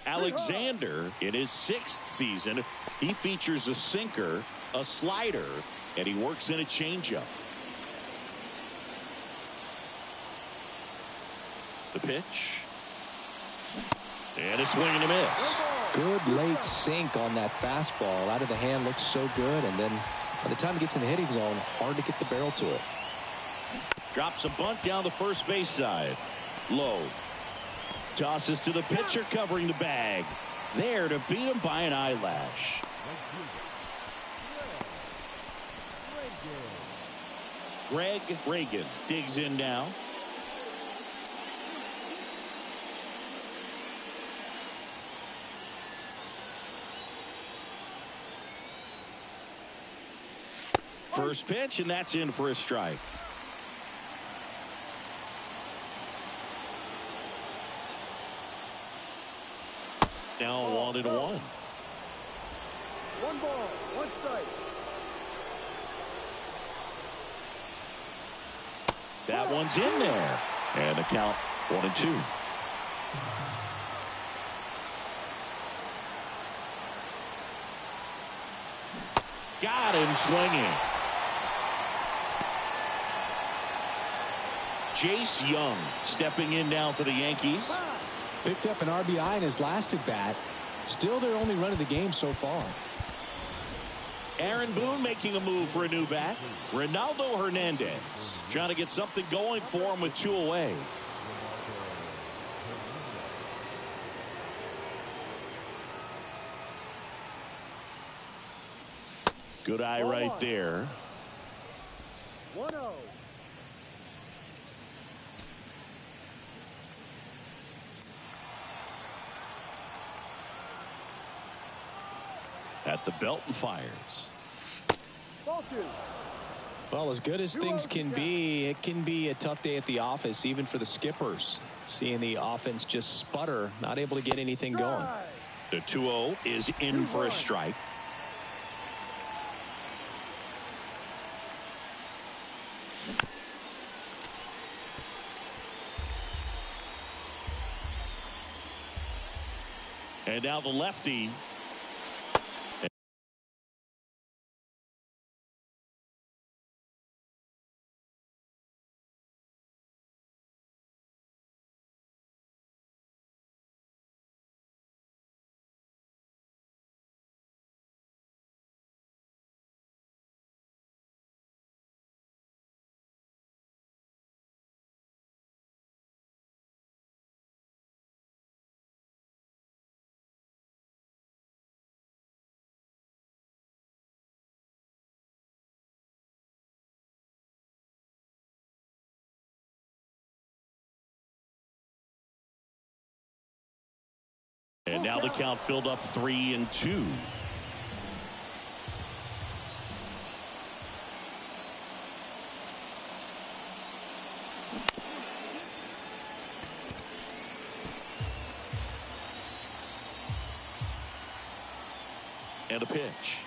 Alexander, in his 6th season, he features a sinker, a slider, and he works in a changeup. The pitch. And a swing and a miss. Good late sink on that fastball. Out of the hand, looks so good, and then by the time it gets in the hitting zone, hard to get the barrel to it. Drops a bunt down the first base side. Low. Tosses to the pitcher covering the bag. There to beat him by an eyelash. Greg Reagan digs in now. First pitch, and that's in for a strike. Now 1-1. 1 ball, 1 strike. That one's in there. And the count 1-2. Got him swinging. Jace Young stepping in now for the Yankees. Picked up an RBI in his last at bat. Still their only run of the game so far. Aaron Boone making a move for a new bat. Ronaldo Hernandez trying to get something going for him with 2 away. Good eye right there. 1-0. At the belt and fires. Ball 2. Well, as good as things can be, it can be a tough day at the office, even for the skippers. Seeing the offense just sputter, not able to get anything going. The 2-0 is in for a strike. And now the lefty And now the count filled up 3-2. And a pitch.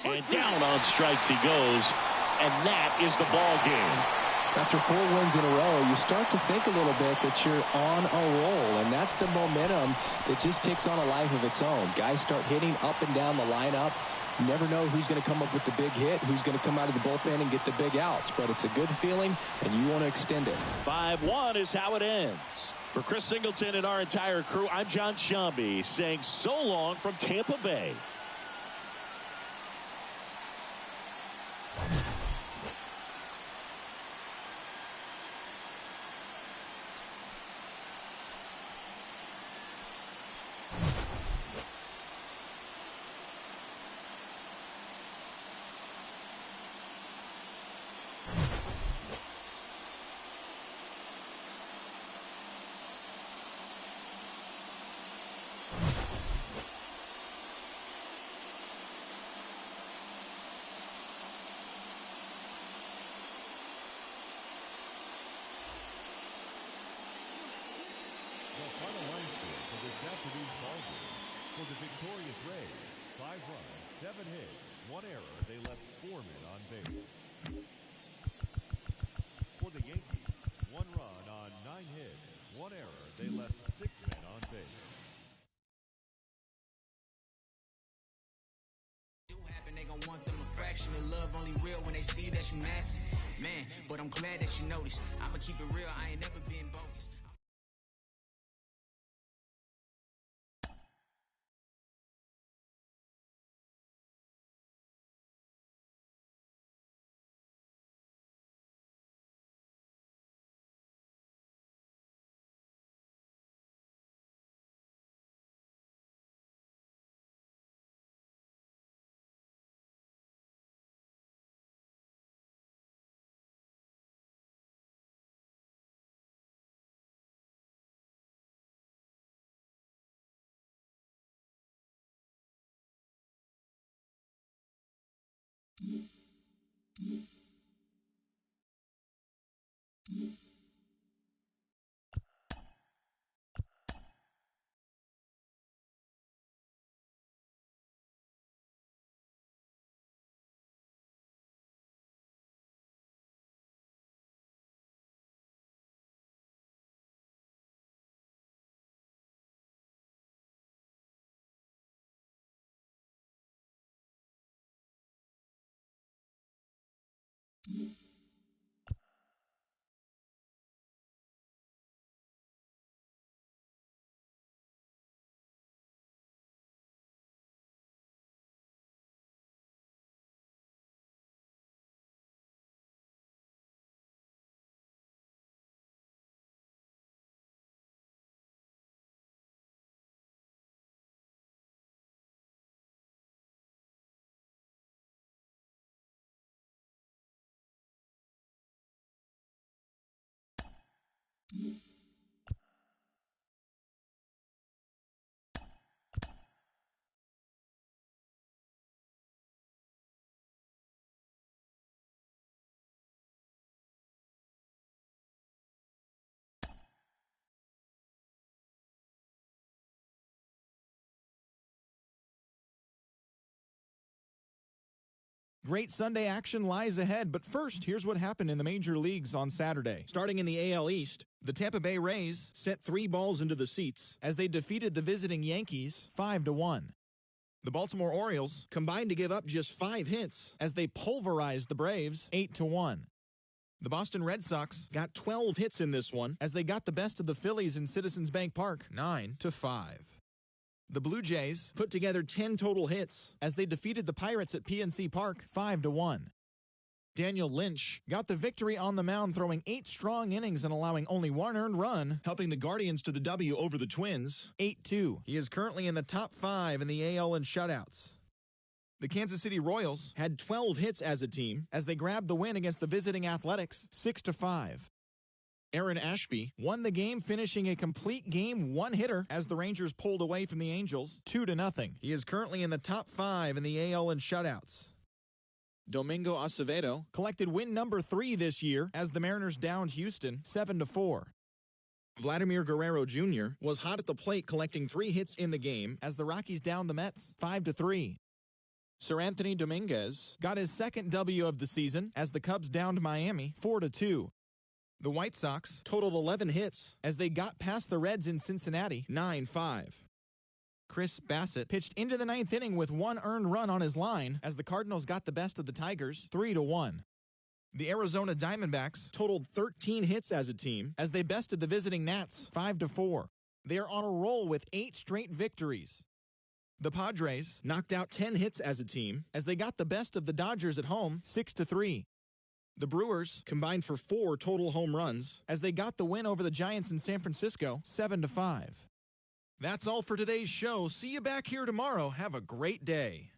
And down on strikes he goes. And that is the ball game. After 4 wins in a row, you start to think a little bit that you're on a roll, and that's the momentum that just takes on a life of its own. Guys start hitting up and down the lineup. You never know who's going to come up with the big hit, who's going to come out of the bullpen and get the big outs, but it's a good feeling, and you want to extend it. 5-1 is how it ends. For Chris Singleton and our entire crew, I'm John Shambi saying so long from Tampa Bay. For the victorious Rays, 5 runs, 7 hits, 1 error. They left 4 men on base. For the Yankees, 1 run on 9 hits, 1 error. They left 6 men on base. They gon' want them a fraction of love, only real when they see that you nasty. Man, but I'm glad that you noticed. I'ma keep it real, I ain't never been bogus. Great Sunday action lies ahead, but first, here's what happened in the major leagues on Saturday. Starting in the AL East, the Tampa Bay Rays sent 3 balls into the seats as they defeated the visiting Yankees 5-1. The Baltimore Orioles combined to give up just 5 hits as they pulverized the Braves 8-1. The Boston Red Sox got 12 hits in this one as they got the best of the Phillies in Citizens Bank Park 9-5. The Blue Jays put together 10 total hits as they defeated the Pirates at PNC Park 5-1. Daniel Lynch got the victory on the mound, throwing 8 strong innings and allowing only 1 earned run, helping the Guardians to the W over the Twins 8-2. He is currently in the top 5 in the AL in shutouts. The Kansas City Royals had 12 hits as a team as they grabbed the win against the visiting Athletics 6-5. Aaron Ashby won the game, finishing a complete game one-hitter as the Rangers pulled away from the Angels 2-0. He is currently in the top 5 in the AL in shutouts. Domingo Acevedo collected win number 3 this year as the Mariners downed Houston 7-4. Vladimir Guerrero Jr. was hot at the plate, collecting 3 hits in the game as the Rockies downed the Mets 5-3. Sir Anthony Dominguez got his second W of the season as the Cubs downed Miami 4-2. The White Sox totaled 11 hits as they got past the Reds in Cincinnati 9-5. Chris Bassett pitched into the 9th inning with 1 earned run on his line as the Cardinals got the best of the Tigers 3-1. The Arizona Diamondbacks totaled 13 hits as a team as they bested the visiting Nats 5-4. They are on a roll with 8 straight victories. The Padres knocked out 10 hits as a team as they got the best of the Dodgers at home 6-3. The Brewers combined for 4 total home runs as they got the win over the Giants in San Francisco 7-5. That's all for today's show. See you back here tomorrow. Have a great day.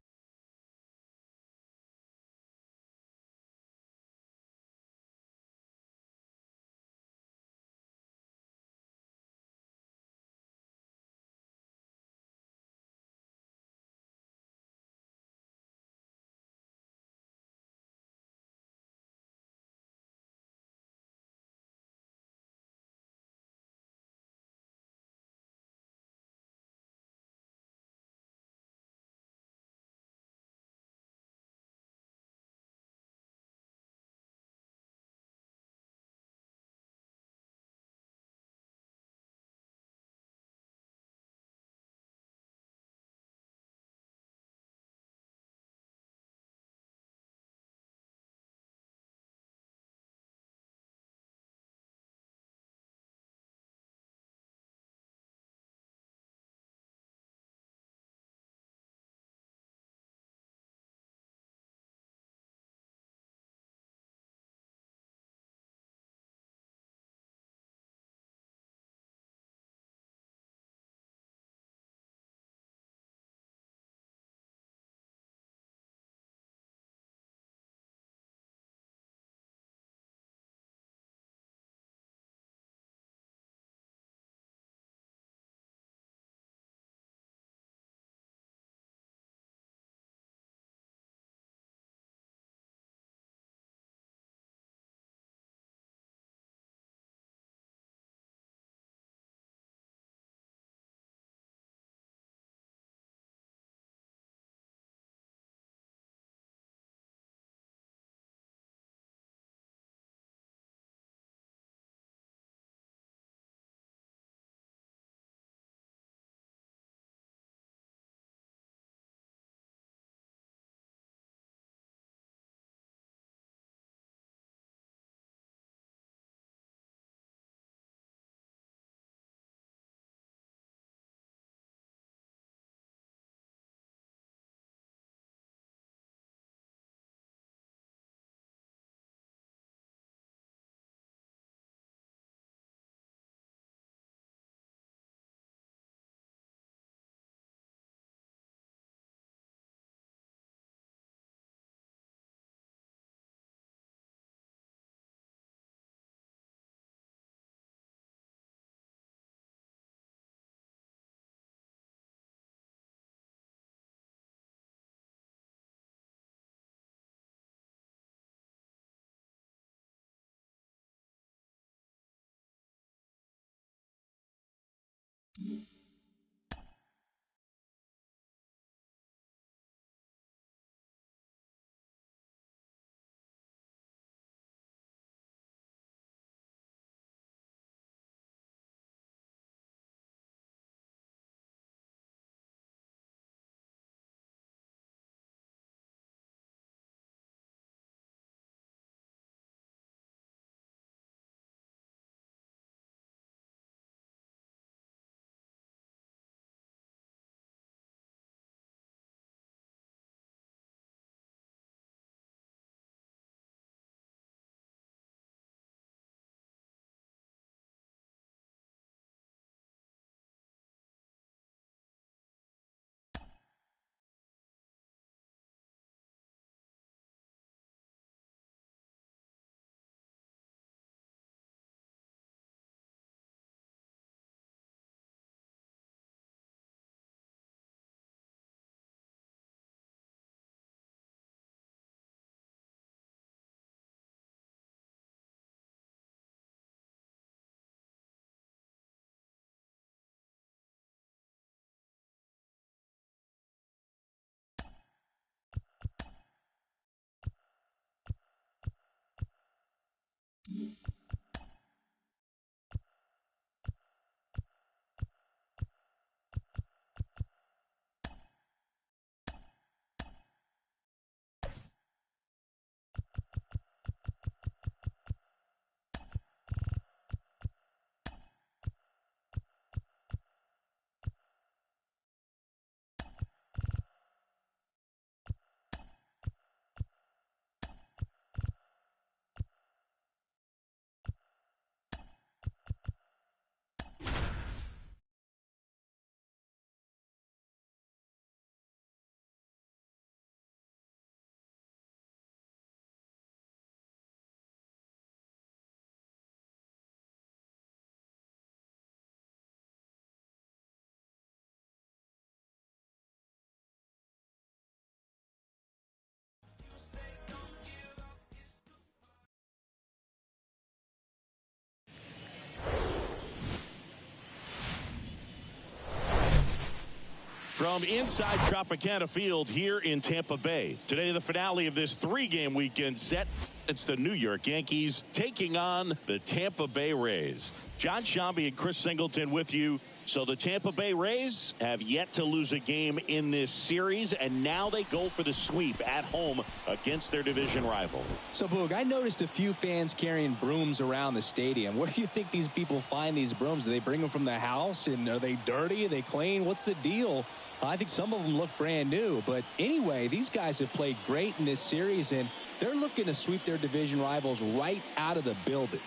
From inside Tropicana Field here in Tampa Bay. Today, the finale of this 3-game weekend set. It's the New York Yankees taking on the Tampa Bay Rays. John Shambi and Chris Singleton with you. So the Tampa Bay Rays have yet to lose a game in this series, and now they go for the sweep at home against their division rival. So, Boog, I noticed a few fans carrying brooms around the stadium. Where do you think these people find these brooms? Do they bring them from the house? And are they dirty? Are they clean? What's the deal? I think some of them look brand new. But anyway, these guys have played great in this series, and they're looking to sweep their division rivals right out of the building.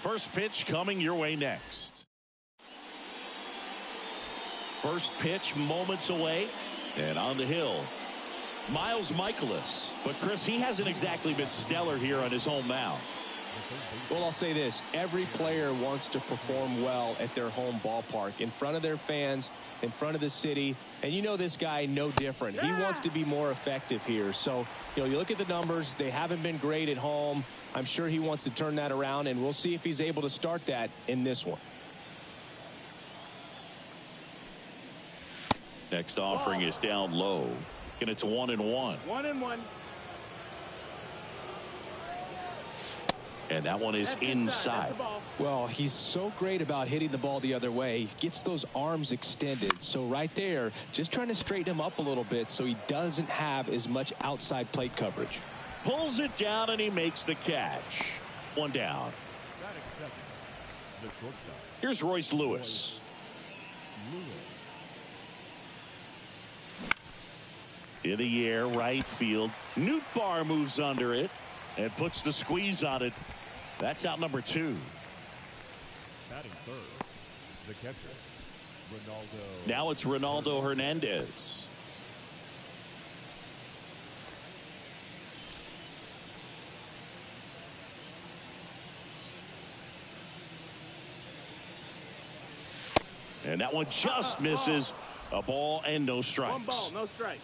First pitch coming your way next. First pitch moments away, and on the hill, Miles Michaelis. But, Chris, he hasn't exactly been stellar here on his home mound. Well, I'll say this. Every player wants to perform well at their home ballpark, in front of their fans, in front of the city. And you know this guy no different. He wants to be more effective here. So, you look at the numbers. They haven't been great at home. I'm sure he wants to turn that around, and we'll see if he's able to start that in this one. Next offering is down low, and it's 1-1. 1-1. And that one is inside. Well, he's so great about hitting the ball the other way. He gets those arms extended. So right there, just trying to straighten him up a little bit so he doesn't have as much outside plate coverage. Pulls it down, and he makes the catch. One down. Here's Royce Lewis. In the air, right field. Nootbaar moves under it and puts the squeeze on it. That's out number 2. Batting third, the catcher, Ronaldo. Now it's Ronaldo Hernandez. And that one just misses. A ball and no strikes. 1 ball, no strikes.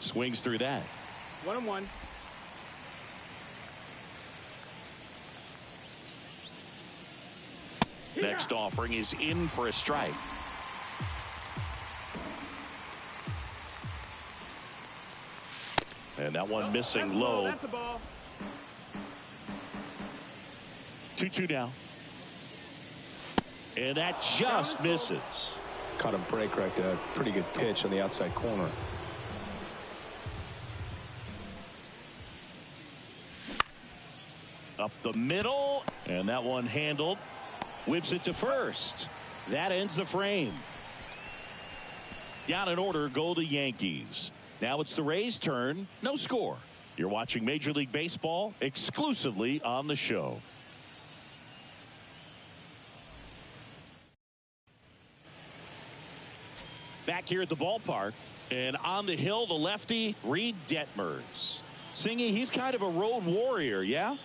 Swings through that. 1-1. Next offering is in for a strike. And that one missing low. That's a ball. 2-2 now. And that just misses. Caught a break right there. Pretty good pitch on the outside corner. Up the middle, and that one handled. Whips it to first. That ends the frame. Down in order go the Yankees. Now it's the Rays' turn. No score. You're watching Major League Baseball exclusively on the show. Back here at the ballpark, and on the hill, the lefty, Reed Detmers. Singy, he's kind of a road warrior, yeah?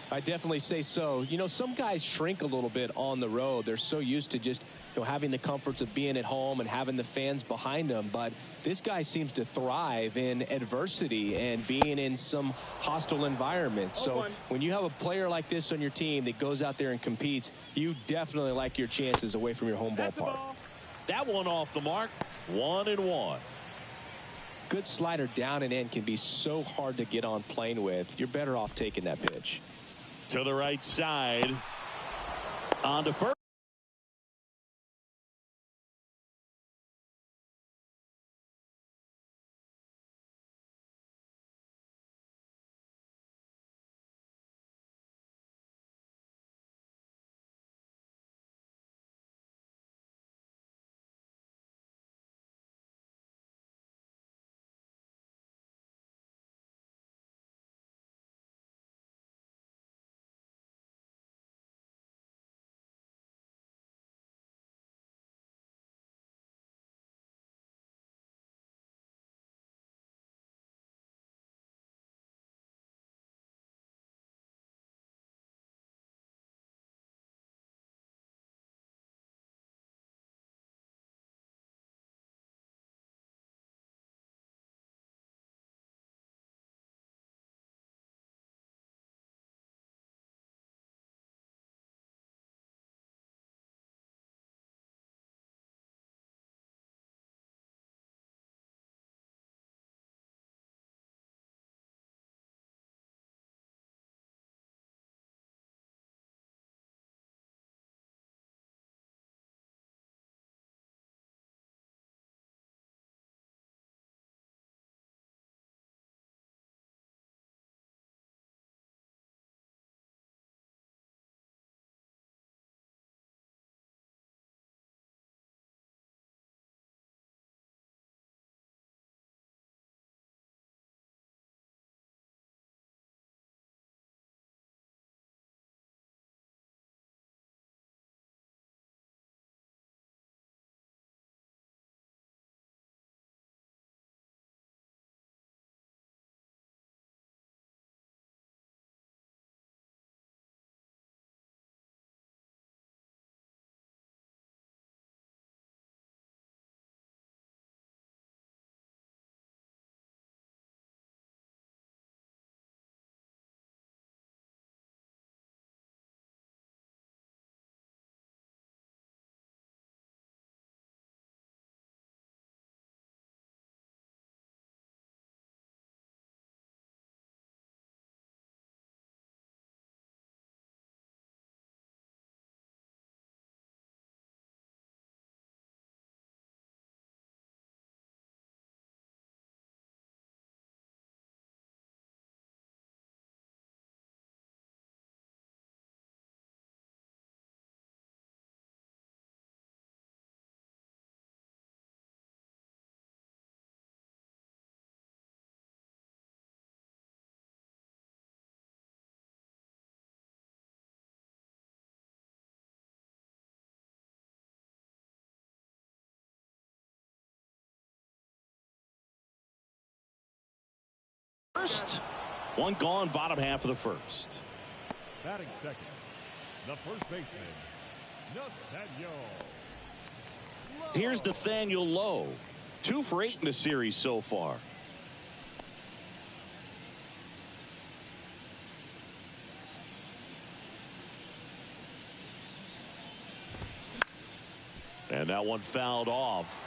I definitely say so. Some guys shrink a little bit on the road. They're so used to just having the comforts of being at home and having the fans behind them. But this guy seems to thrive in adversity and being in some hostile environment. So when you have a player like this on your team that goes out there and competes, you definitely like your chances away from your home ballpark. That one off the mark. 1-1. Good slider down and in can be so hard to get on plane with. You're better off taking that pitch. To the right side. On to first. First, one gone, bottom half of the first. Batting second, the first baseman, Nathaniel. Here's Nathaniel Lowe. 2 for 8 in the series so far. And that one fouled off.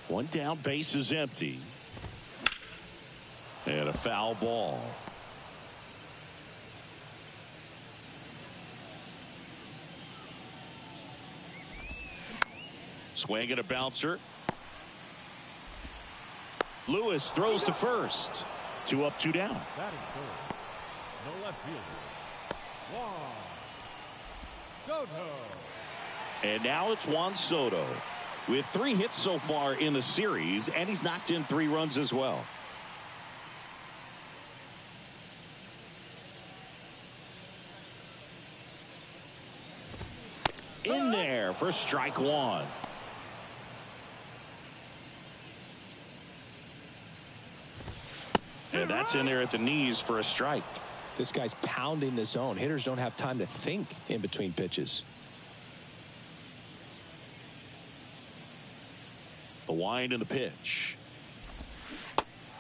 One down, base is empty. And a foul ball. Swing and a bouncer. Lewis throws to first. 2 up, 2 down. Batting third, the left fielder, Juan Soto. And now it's Juan Soto with 3 hits so far in the series, and he's knocked in 3 runs as well. In there for strike 1. And that's in there at the knees for a strike. This guy's pounding the zone. Hitters don't have time to think in between pitches. The wind and the pitch.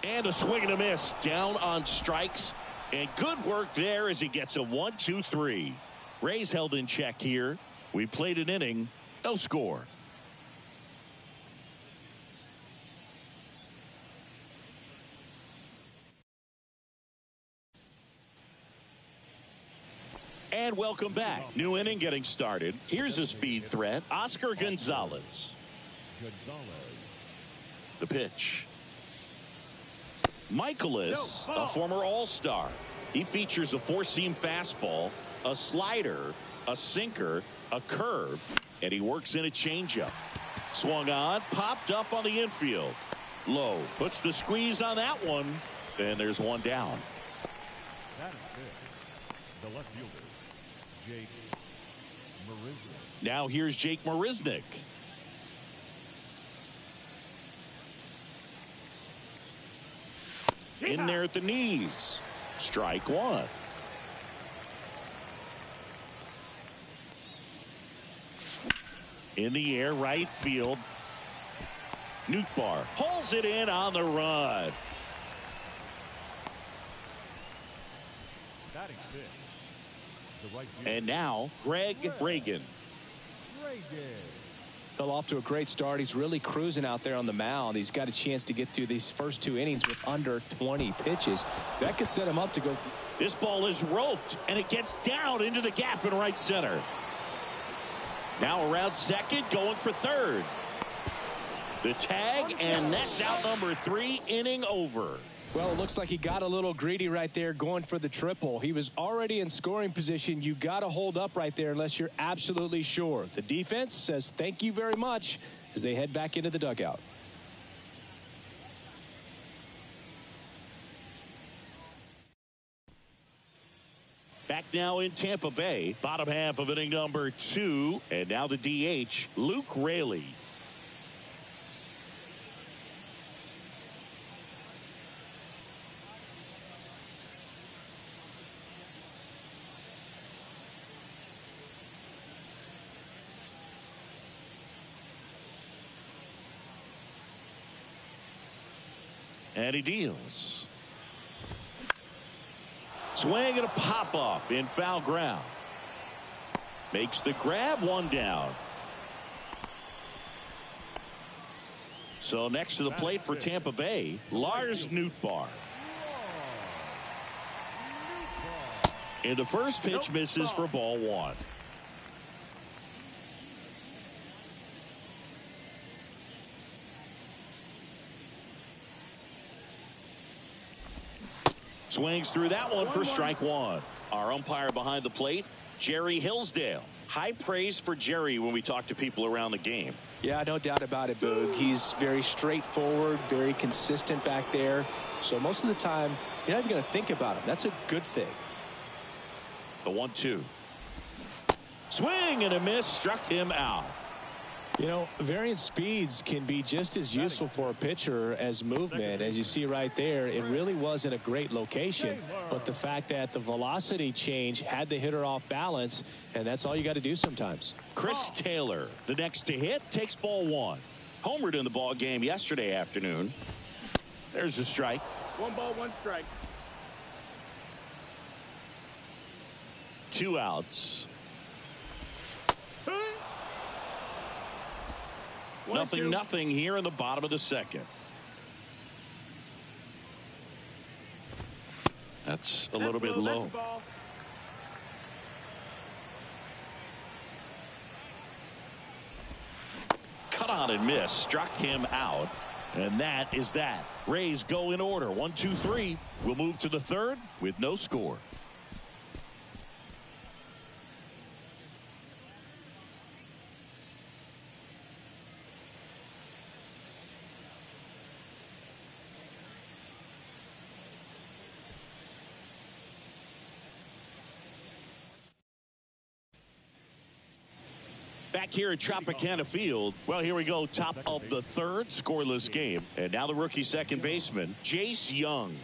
And a swing and a miss. Down on strikes. And good work there as he gets a 1-2-3. Rays held in check here. We played an inning. No score. And welcome back. New inning getting started. Here's a speed threat. Oscar Gonzalez. The pitch. Michaelis, a former All-Star. He features a 4-seam fastball, a slider, a sinker, a curve, and he works in a changeup. Swung on, popped up on the infield. Low puts the squeeze on that one, and there's one down. That is good. The left fielder, Jake Marisnick. Now here's Jake Marisnick. In there at the knees. Strike 1. In the air, right field. Nootbaar pulls it in on the run. Batting fifth, the right fielder, And now Greg Reagan. Fell off to a great start. He's really cruising out there on the mound. He's got a chance to get through these first 2 innings with under 20 pitches. That could set him up to go. This ball is roped, and it gets down into the gap in right center. Now around second, going for third. The tag, and that's out number 3, inning over. Well, it looks like he got a little greedy right there going for the triple. He was already in scoring position. You got to hold up right there unless you're absolutely sure. The defense says thank you very much as they head back into the dugout. Back now in Tampa Bay, bottom half of inning number 2, and now the DH, Luke Raley. And he deals. Swing and a pop-up in foul ground. Makes the grab, 1 down. So next to the plate for Tampa Bay, Lars Nootbaar. And the first pitch misses for ball 1. Swings through that one for strike 1. Our umpire behind the plate, Jerry Hillsdale. High praise for Jerry when we talk to people around the game. Yeah, no doubt about it, Boog. He's very straightforward, very consistent back there. So most of the time, you're not even going to think about him. That's a good thing. The 1-2. Swing and a miss, struck him out. You know, variant speeds can be just as useful for a pitcher as movement. As you see right there, it really wasn't a great location, but the fact that the velocity change had the hitter off balance, and that's all you got to do sometimes. Chris Taylor, the next to hit, takes ball one. Homered in the ball game yesterday afternoon. There's a strike. 1 ball, 1 strike. 2 outs. Nothing here in the bottom of the second. That's a little bit low. Cut on and miss. Struck him out. And that is that. Rays go in order. 1, 2, 3. We'll move to the third with no score. Back here at Tropicana Field. Well, here we go. Top of the third, scoreless game. And now the rookie second baseman, Jace Young.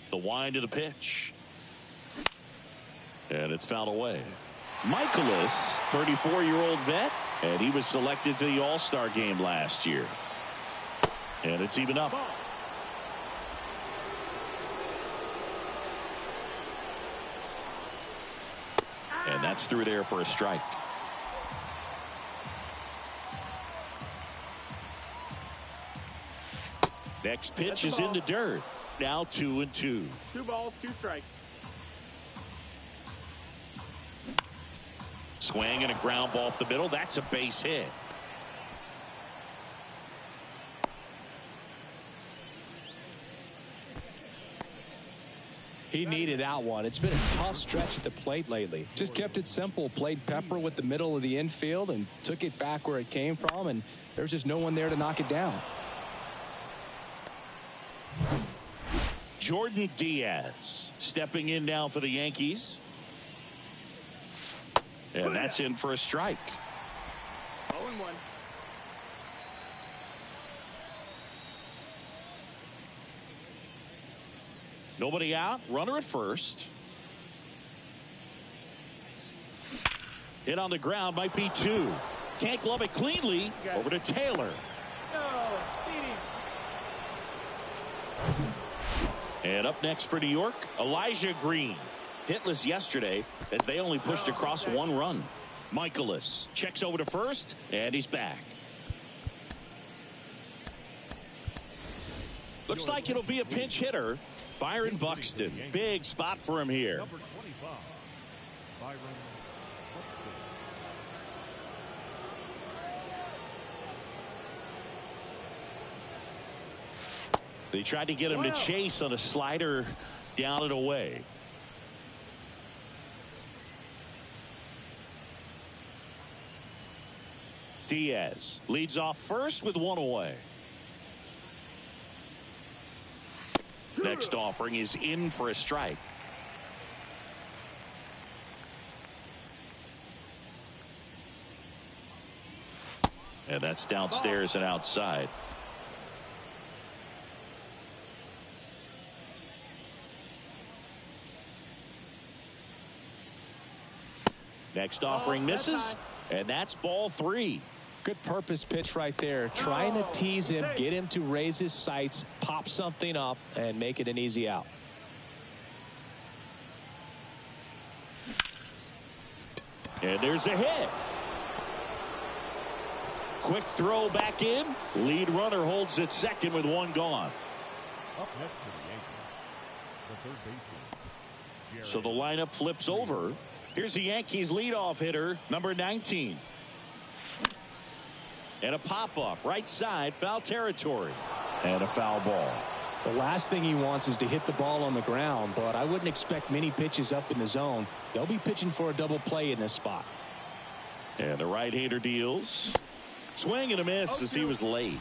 The wind of the pitch. And it's fouled away. Michaelis, 34-year-old vet, and he was selected to the All-Star game last year. And it's even up. And that's through there for a strike. Next pitch is in the dirt. Now 2-2. 2 balls, 2 strikes. Swing and a ground ball up the middle. That's a base hit. He needed that one. It's been a tough stretch at the plate lately. Just kept it simple. Played pepper with the middle of the infield and took it back where it came from, and there's just no one there to knock it down. Jordan Diaz stepping in now for the Yankees. And that's in for a strike. 0-1. Nobody out. Runner at first. Hit on the ground. Might be 2. Can't glove it cleanly. Over to Taylor. No, And up next for New York, Elijah Green. Hitless yesterday as they only pushed across 1 run. Michaelis checks over to first, and he's back. Looks like it'll be a pinch hitter. Byron Buxton. Big spot for him here. Number 25, Byron Buxton. They tried to get him to chase on a slider down and away. Diaz leads off first with 1 away. Next offering is in for a strike. And that's downstairs and outside. Next offering misses, and that's ball 3. Good purpose pitch right there. Trying to tease him, get him to raise his sights, pop something up, and make it an easy out. And there's a hit. Quick throw back in. Lead runner holds at second with 1 gone. Up next for the Yankees, the third baseman. So the lineup flips over. Here's the Yankees leadoff hitter, number 19. And a pop-up, right side, foul territory. And a foul ball. The last thing he wants is to hit the ball on the ground, but I wouldn't expect many pitches up in the zone. They'll be pitching for a double play in this spot. And the right-hander deals. Swing and a miss as he was late.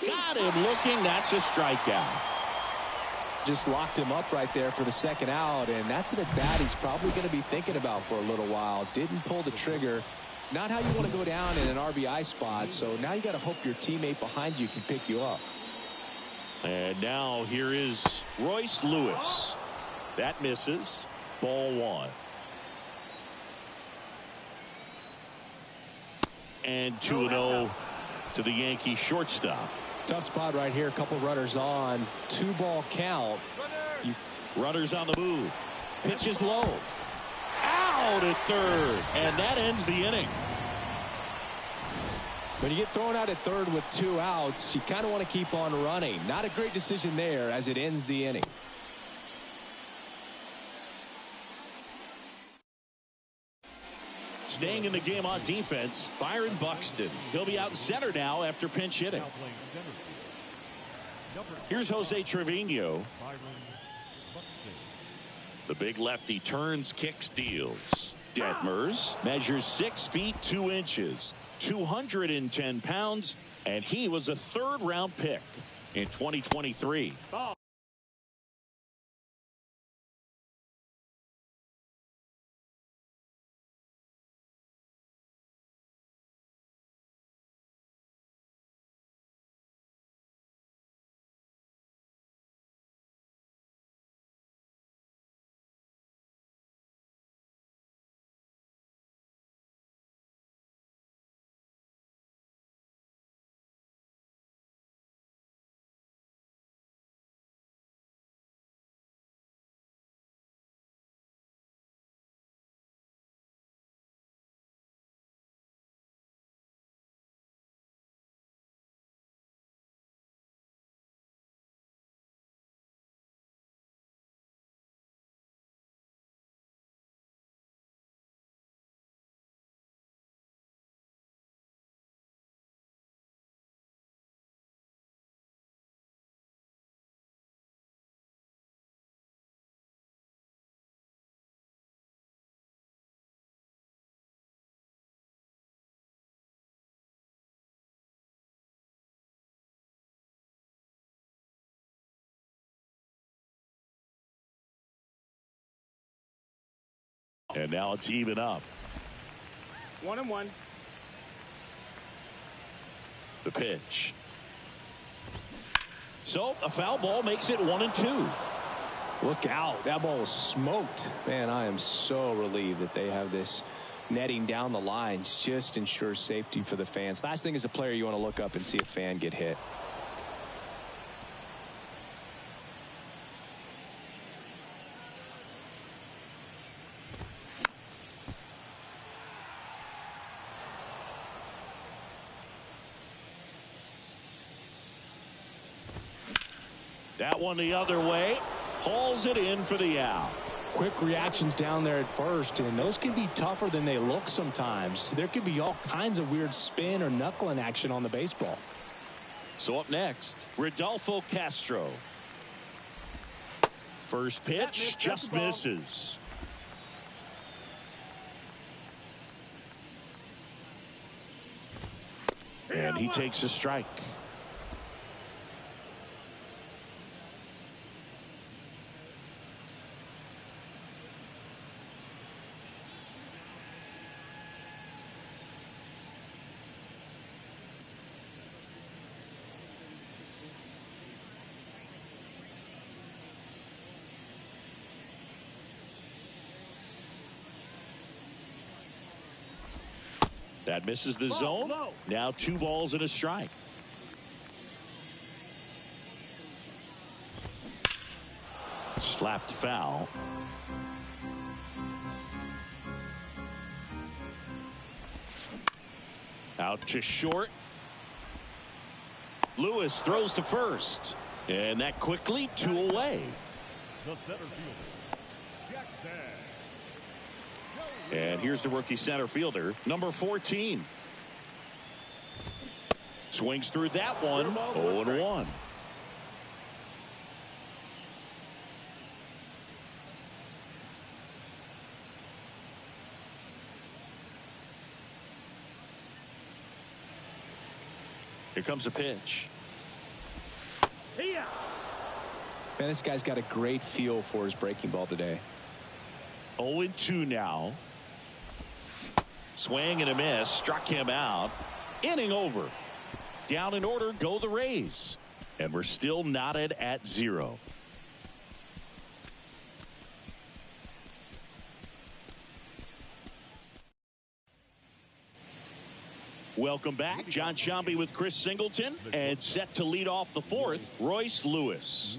Got him looking. That's a strikeout. Just locked him up right there for the second out, and that's an at-bat he's probably going to be thinking about for a little while. Didn't pull the trigger. Not how you want to go down in an RBI spot, so now you got to hope your teammate behind you can pick you up. And now here is Royce Lewis. That misses. Ball one. And 2-0 to the Yankees shortstop. Tough spot right here. A couple runners on. 2-ball count. Runners on the move. Pitch is low. Out at third. And that ends the inning. When you get thrown out at third with 2 outs, you kind of want to keep on running. Not a great decision there as it ends the inning. Staying in the game on defense, Byron Buxton. He'll be out in center now after pinch hitting. Here's Jose Trevino. The big lefty turns, kicks, deals. Detmers measures 6 feet 2 inches, 210 pounds, and he was a 3rd-round pick in 2023. And now it's even up. 1-1. The pitch. So a foul ball makes it 1-2. Look out. That ball was smoked. Man, I am so relieved that they have this netting down the lines. Just ensures safety for the fans. Last thing as a player, you want to look up and see a fan get hit. That one the other way. Hauls it in for the out. Quick reactions down there at first, and those can be tougher than they look sometimes. There could be all kinds of weird spin or knuckling action on the baseball. So up next, Rodolfo Castro. First pitch just misses. And he takes a strike. That misses the zone. Now 2 balls and a strike. Slapped foul. Out to short. Lewis throws to first. And that quickly 2 away. The center fielder, Jackson. And here's the rookie center fielder, number 14. Swings through that one. 0-1. Here comes a pitch. Man, this guy's got a great feel for his breaking ball today. 0-2 now. Swing and a miss. Struck him out. Inning over. Down in order go the Rays. And we're still knotted at 0. Welcome back. John Sciambi with Chris Singleton. And set to lead off the 4th, Royce Lewis.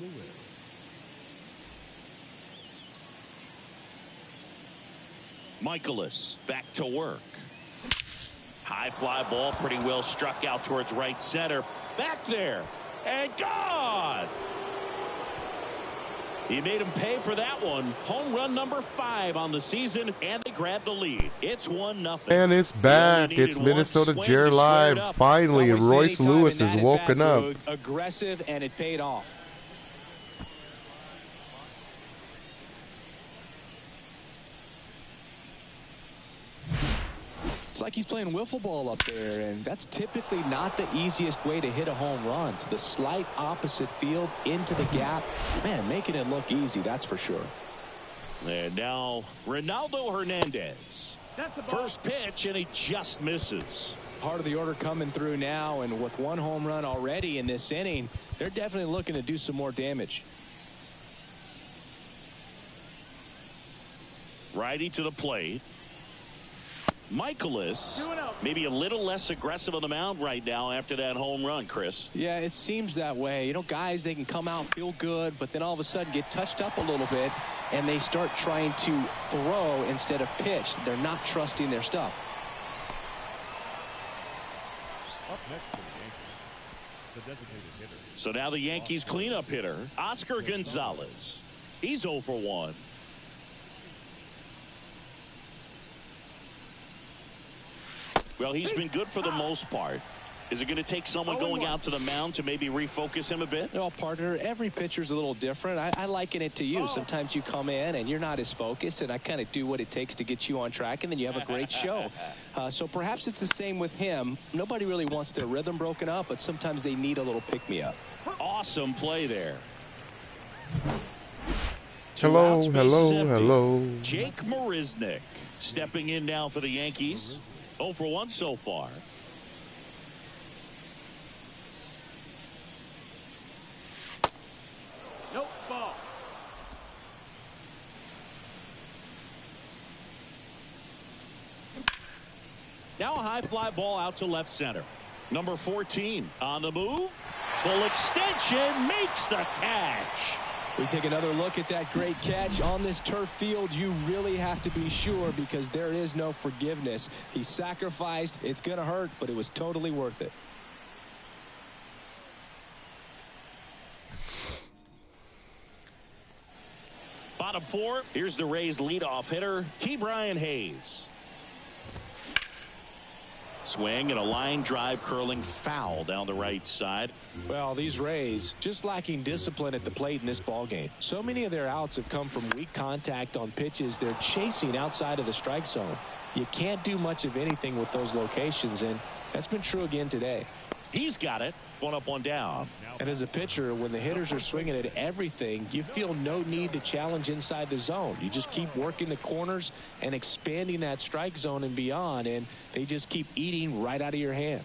Michaelis back to work. High fly ball pretty well struck out towards right center. Back there. And gone. He made him pay for that one. Home run number 5 on the season, and they grab the lead. It's 1-0. And it's back. It's Minnesota Jer Live. Finally, Royce Lewis has woken up. Aggressive, and it paid off. It's like he's playing wiffle ball up there, and that's typically not the easiest way to hit a home run. To the slight opposite field, into the gap. Man, making it look easy, that's for sure. And now, Ronaldo Hernandez. First pitch, and he just misses. Part of the order coming through now, and with 1 home run already in this inning, they're definitely looking to do some more damage. Righty to the plate. Michaelis maybe a little less aggressive on the mound right now after that home run, Chris. Yeah, it seems that way. You know, guys, they can come out, feel good, but then all of a sudden get touched up a little bit, and they start trying to throw instead of pitch. They're not trusting their stuff. Up next for the Yankees, the designated hitter. So now the Yankees cleanup hitter, Oscar Gonzalez. He's 0 for 1. Well, he's been good for the most part. Is it going to take someone going out to the mound to maybe refocus him a bit? Well, partner, every pitcher's a little different. I liken it to you. Sometimes you come in and you're not as focused, and I kind of do what it takes to get you on track, and then you have a great show. So perhaps it's the same with him. Nobody really wants their rhythm broken up, but sometimes they need a little pick-me-up. Awesome play there. Hello, hello. Jake Marisnick stepping in now for the Yankees. 0 for 1 so far. Nope, ball. Now a high fly ball out to left center. Number 14 on the move. Full extension, makes the catch. We take another look at that great catch on this turf field. You really have to be sure, because there is no forgiveness. He sacrificed. It's going to hurt, but it was totally worth it. Bottom 4, here's the Rays leadoff hitter, Ke'Bryan Hayes. Swing and a line drive curling foul down the right side. Well, these Rays just lacking discipline at the plate in this ballgame. So many of their outs have come from weak contact on pitches they're chasing outside of the strike zone. You can't do much of anything with those locations, and that's been true again today. He's got it. 1 up, 1 down. And as a pitcher, when the hitters are swinging at everything, you feel no need to challenge inside the zone. You just keep working the corners and expanding that strike zone and beyond, and they just keep eating right out of your hand.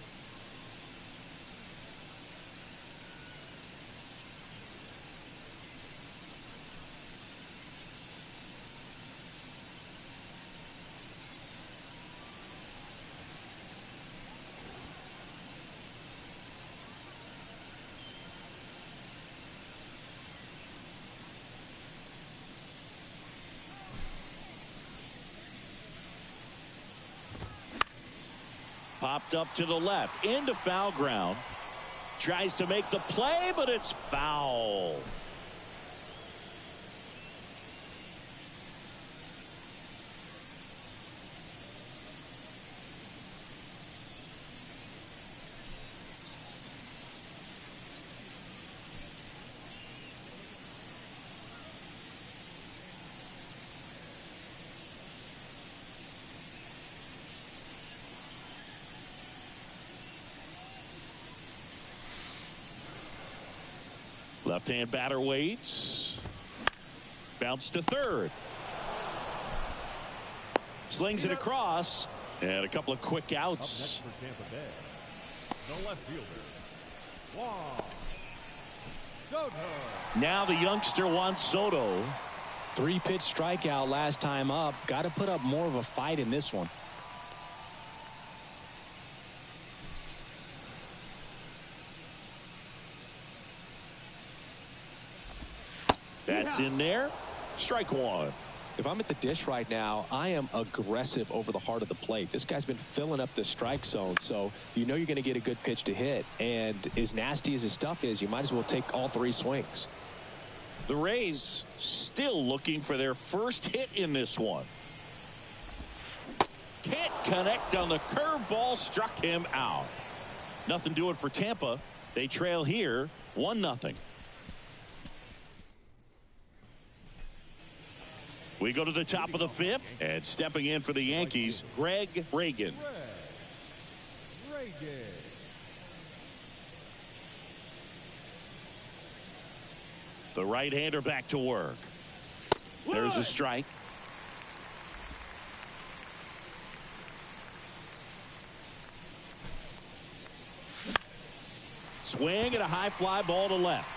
Popped up to the left, into foul ground. Tries to make the play, but it's foul. Left-hand batter waits. Bounce to third. Slings it across. And a couple of quick outs. Up next for Tampa Bay, the left fielder, Juan Soto. Now the youngster Juan Soto. 3-pitch strikeout last time up. Got to put up more of a fight in this one. That's in there. Strike one. If I'm at the dish right now, I am aggressive over the heart of the plate. This guy's been filling up the strike zone, so you know you're going to get a good pitch to hit. And as nasty as his stuff is, you might as well take all 3 swings. The Rays still looking for their first hit in this one. Can't connect on the curveball, struck him out. Nothing doing for Tampa. They trail here 1-0. We go to the top of the 5th, and stepping in for the Yankees, Greg Reagan. The right-hander back to work. There's a strike. Swing and a high fly ball to left.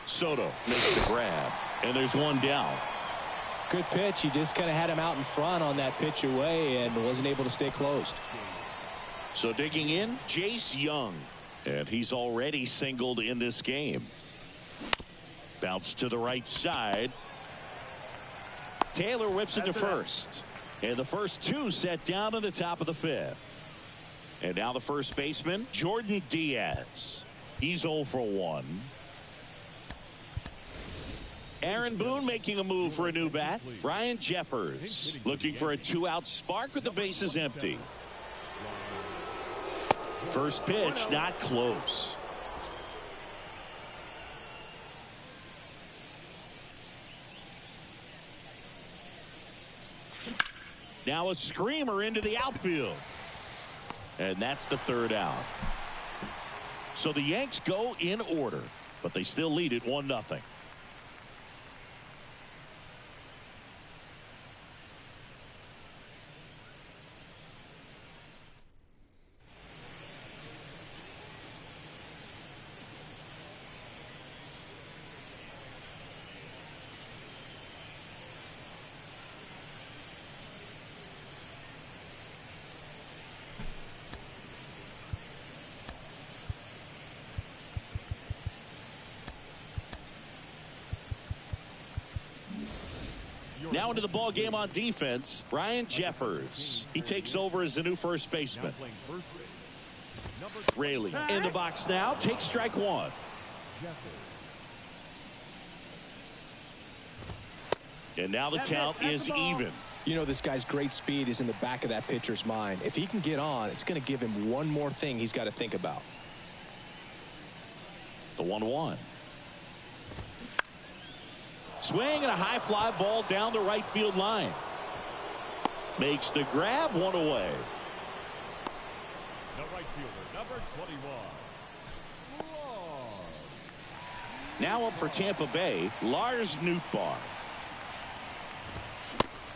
Soto makes the grab, and there's one down. Good pitch. He just kind of had him out in front on that pitch away and wasn't able to stay closed. So digging in, Jace Young, and he's already singled in this game. Bounce to the right side. Taylor whips it to first, and the first 2 set down in the top of the 5th. And now the first baseman, Jordan Diaz. He's 0 for 1. Aaron Boone making a move for a new bat. Ryan Jeffers looking for a 2-out spark with the bases empty. First pitch not close. Now a screamer into the outfield. And that's the 3rd out. So the Yanks go in order, but they still lead it 1-0. Now into the ball game on defense, Ryan Jeffers. He takes over as the new first baseman. Raley in the box now, takes strike 1. And now the count is even. You know, this guy's great speed is in the back of that pitcher's mind. If he can get on, it's going to give him one more thing he's got to think about. The 1-1. Swing and a high fly ball down the right field line. Makes the grab, 1 away. The right fielder, number 21. Now up for Tampa Bay, Lars Nootbaar.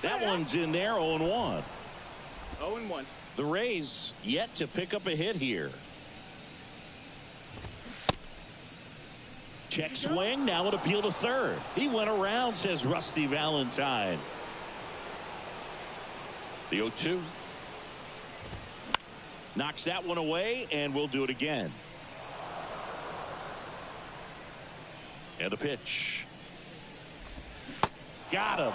That one's in there, 0-1. 0-1. The Rays yet to pick up a hit here. Check swing, now an appeal to third. He went around, says Rusty Valentine. The 0-2. Knocks that one away, and we'll do it again. And the pitch. Got him.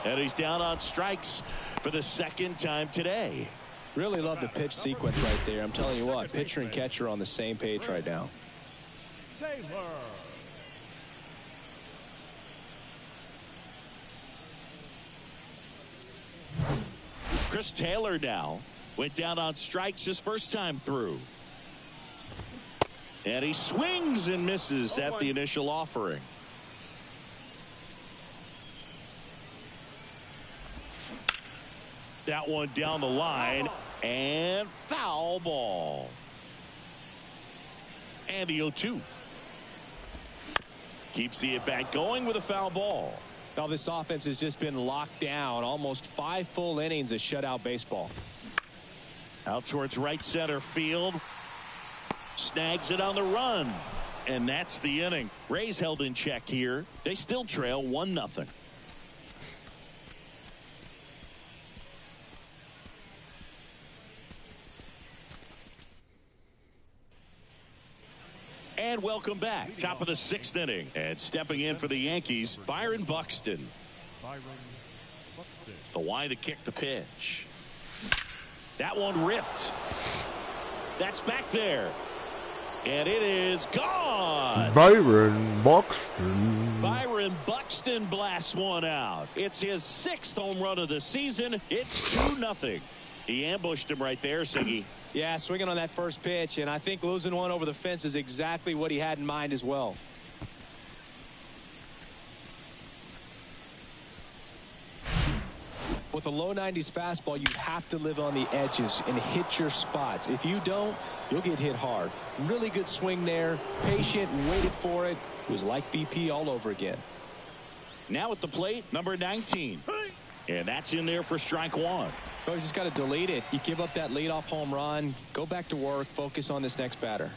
And he's down on strikes for the 2nd time today. Really love the pitch sequence right there. I'm telling you what, pitcher and catcher are on the same page right now. Taylor. Chris Taylor now went down on strikes his first time through. And he swings and misses at the initial offering. That one down the line, and foul ball. And the 0-2. Keeps the at-bat going with a foul ball. Now this offense has just been locked down. Almost 5 full innings of shutout baseball. Out towards right center field. Snags it on the run. And that's the inning. Rays held in check here. They still trail 1-0. And welcome back. Top of the 6th inning. And stepping in for the Yankees, Byron Buxton. The line to kick the pitch. That one ripped. That's back there. And it is gone. Byron Buxton. Byron Buxton blasts one out. It's his 6th home run of the season. It's 2-0. He ambushed him right there, Siggy. Yeah, swinging on that first pitch, and I think losing one over the fence is exactly what he had in mind as well. With a low 90s fastball, you have to live on the edges and hit your spots. If you don't, you'll get hit hard. Really good swing there, patient and waited for it. It was like BP all over again. Now at the plate, number 19. And that's in there for strike 1. Oh, you just got to delete it. You give up that leadoff home run, go back to work, focus on this next batter.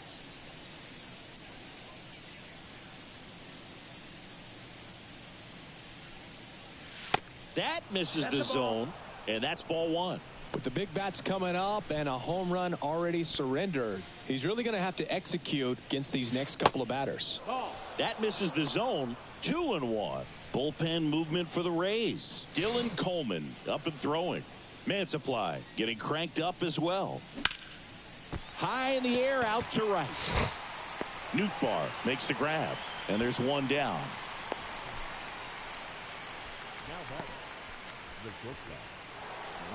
That misses the zone, and that's ball 1. With the big bats coming up and a home run already surrendered, he's really going to have to execute against these next couple of batters. That misses the zone. 2-1. Bullpen movement for the Rays. Dylan Coleman up and throwing. Mantiply getting cranked up as well. High in the air, out to right. Nootbaar makes the grab, and there's one down.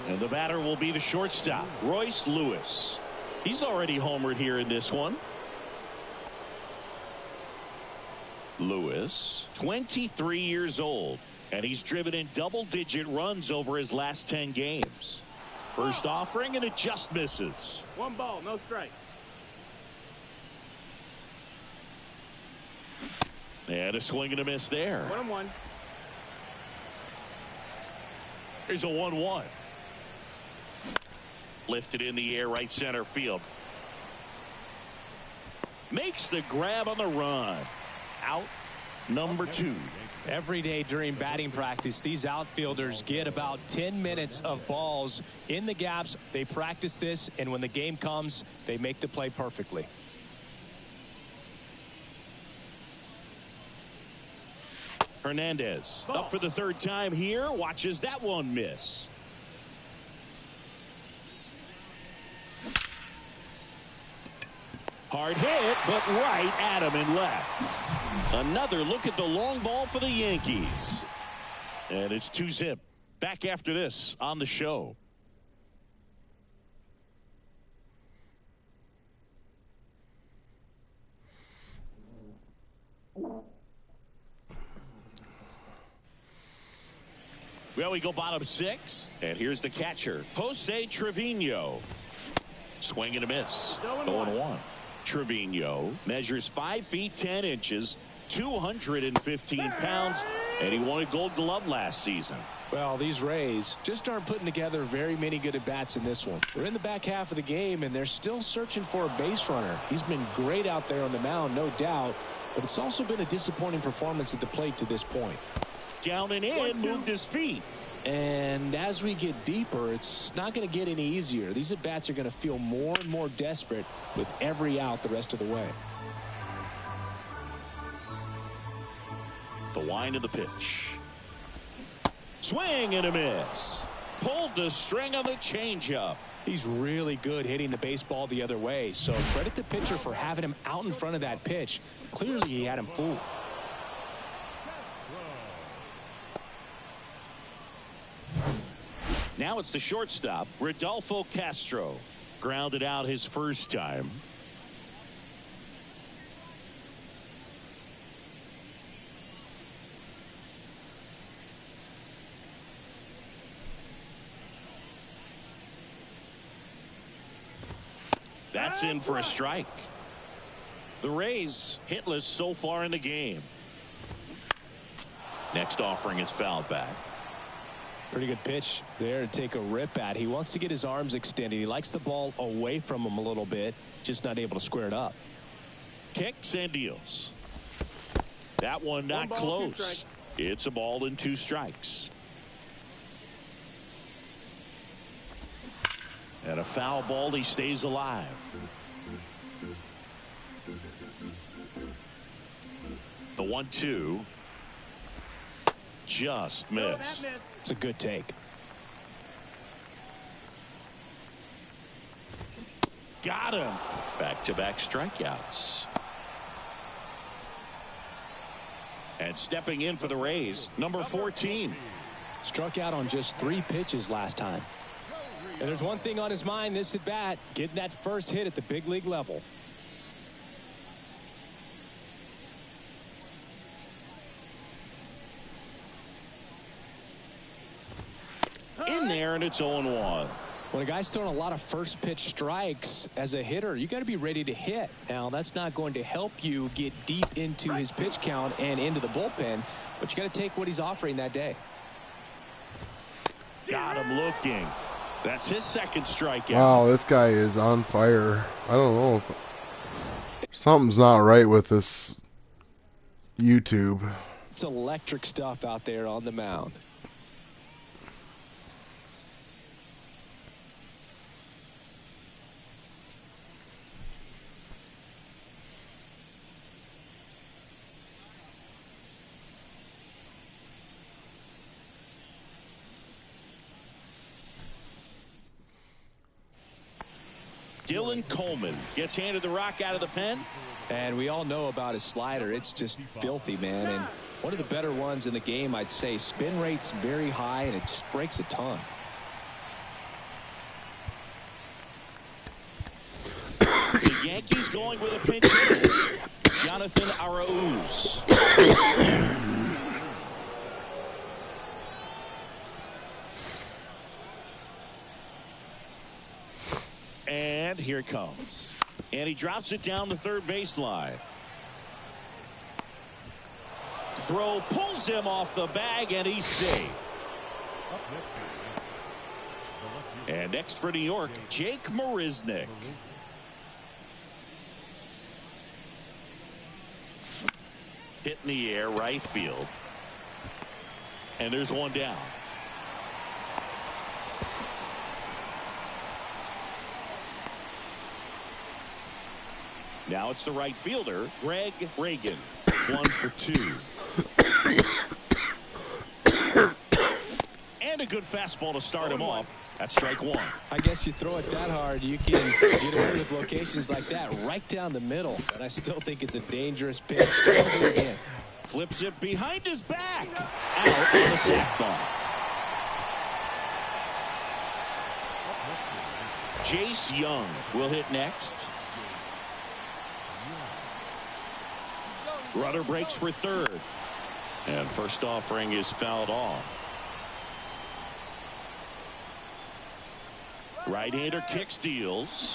And the batter will be the shortstop, Royce Lewis. He's already homered here in this one. Lewis, 23 years old, and he's driven in double-digit runs over his last 10 games. First offering, and it just misses. 1 ball, no strikes. And a swing and a miss there. 1-1. There's a 1-1. Lifted in the air, right center field. Makes the grab on the run. Out number 2. Every day during batting practice, these outfielders get about 10 minutes of balls in the gaps. They practice this, and when the game comes, they make the play perfectly. Hernandez up for the 3rd time here. Watches that one miss. Hard hit, but right at him and left. Another look at the long ball for the Yankees. And it's 2-0. Back after this on the show. Well, we go bottom 6, and here's the catcher, Jose Trevino. Swing and a miss. 0-1. Trevino measures 5 feet 10 inches, 215 pounds, and he won a Gold Glove last season. Well, these Rays just aren't putting together very many good at-bats in this one. We're in the back half of the game, and they're still searching for a base runner. He's been great out there on the mound, no doubt, but it's also been a disappointing performance at the plate to this point. Down and in, moved his feet. And as we get deeper, it's not going to get any easier. These at-bats are going to feel more and more desperate with every out the rest of the way. The wind of the pitch. Swing and a miss. Pulled the string on the changeup. He's really good hitting the baseball the other way, so credit the pitcher for having him out in front of that pitch. Clearly he had him fooled. Now it's the shortstop, Rodolfo Castro. Grounded out his first time. That's in for a strike. The Rays hitless so far in the game. Next offering is fouled back. Pretty good pitch there to take a rip at. He wants to get his arms extended. He likes the ball away from him a little bit, just not able to square it up. Kicks and deals. That one not close. It's a ball and 2 strikes. And a foul ball. He stays alive. The 1-2 just missed. It's a good take. Got him. Back-to-back strikeouts. And stepping in for the Rays, number 14. Struck out on just 3 pitches last time. And there's one thing on his mind this at bat, getting that first hit at the big league level. In there, and it's 0-1. When a guy's throwing a lot of first pitch strikes as a hitter, you got to be ready to hit. Now, that's not going to help you get deep into his pitch count and into the bullpen, but you got to take what he's offering that day. Got him looking. That's his second strikeout. Wow, this guy is on fire. I don't know if something's not right with this YouTube. It's electric stuff out there on the mound. Dylan Coleman gets handed the rock out of the pen. And we all know about his slider. It's just filthy, man. And one of the better ones in the game, I'd say. Spin rate's very high, and it just breaks a ton. The Yankees going with a pinch hitter, Jonathan Arauz. And here it comes. And he drops it down the third baseline. Throw pulls him off the bag, and he's safe. And next for New York, Jake Marisnick. Hit in the air, right field. And there's one down. Now it's the right fielder, Greg Reagan. 1 for 2. And a good fastball to start him off. That's strike 1. I guess you throw it that hard, you can get away with locations like that right down the middle. And I still think it's a dangerous pitch. Try to do it again. Flips it behind his back. Out on the sac ball. Jace Young will hit next. Runner breaks for third. And first offering is fouled off. Right-hander kicks, deals.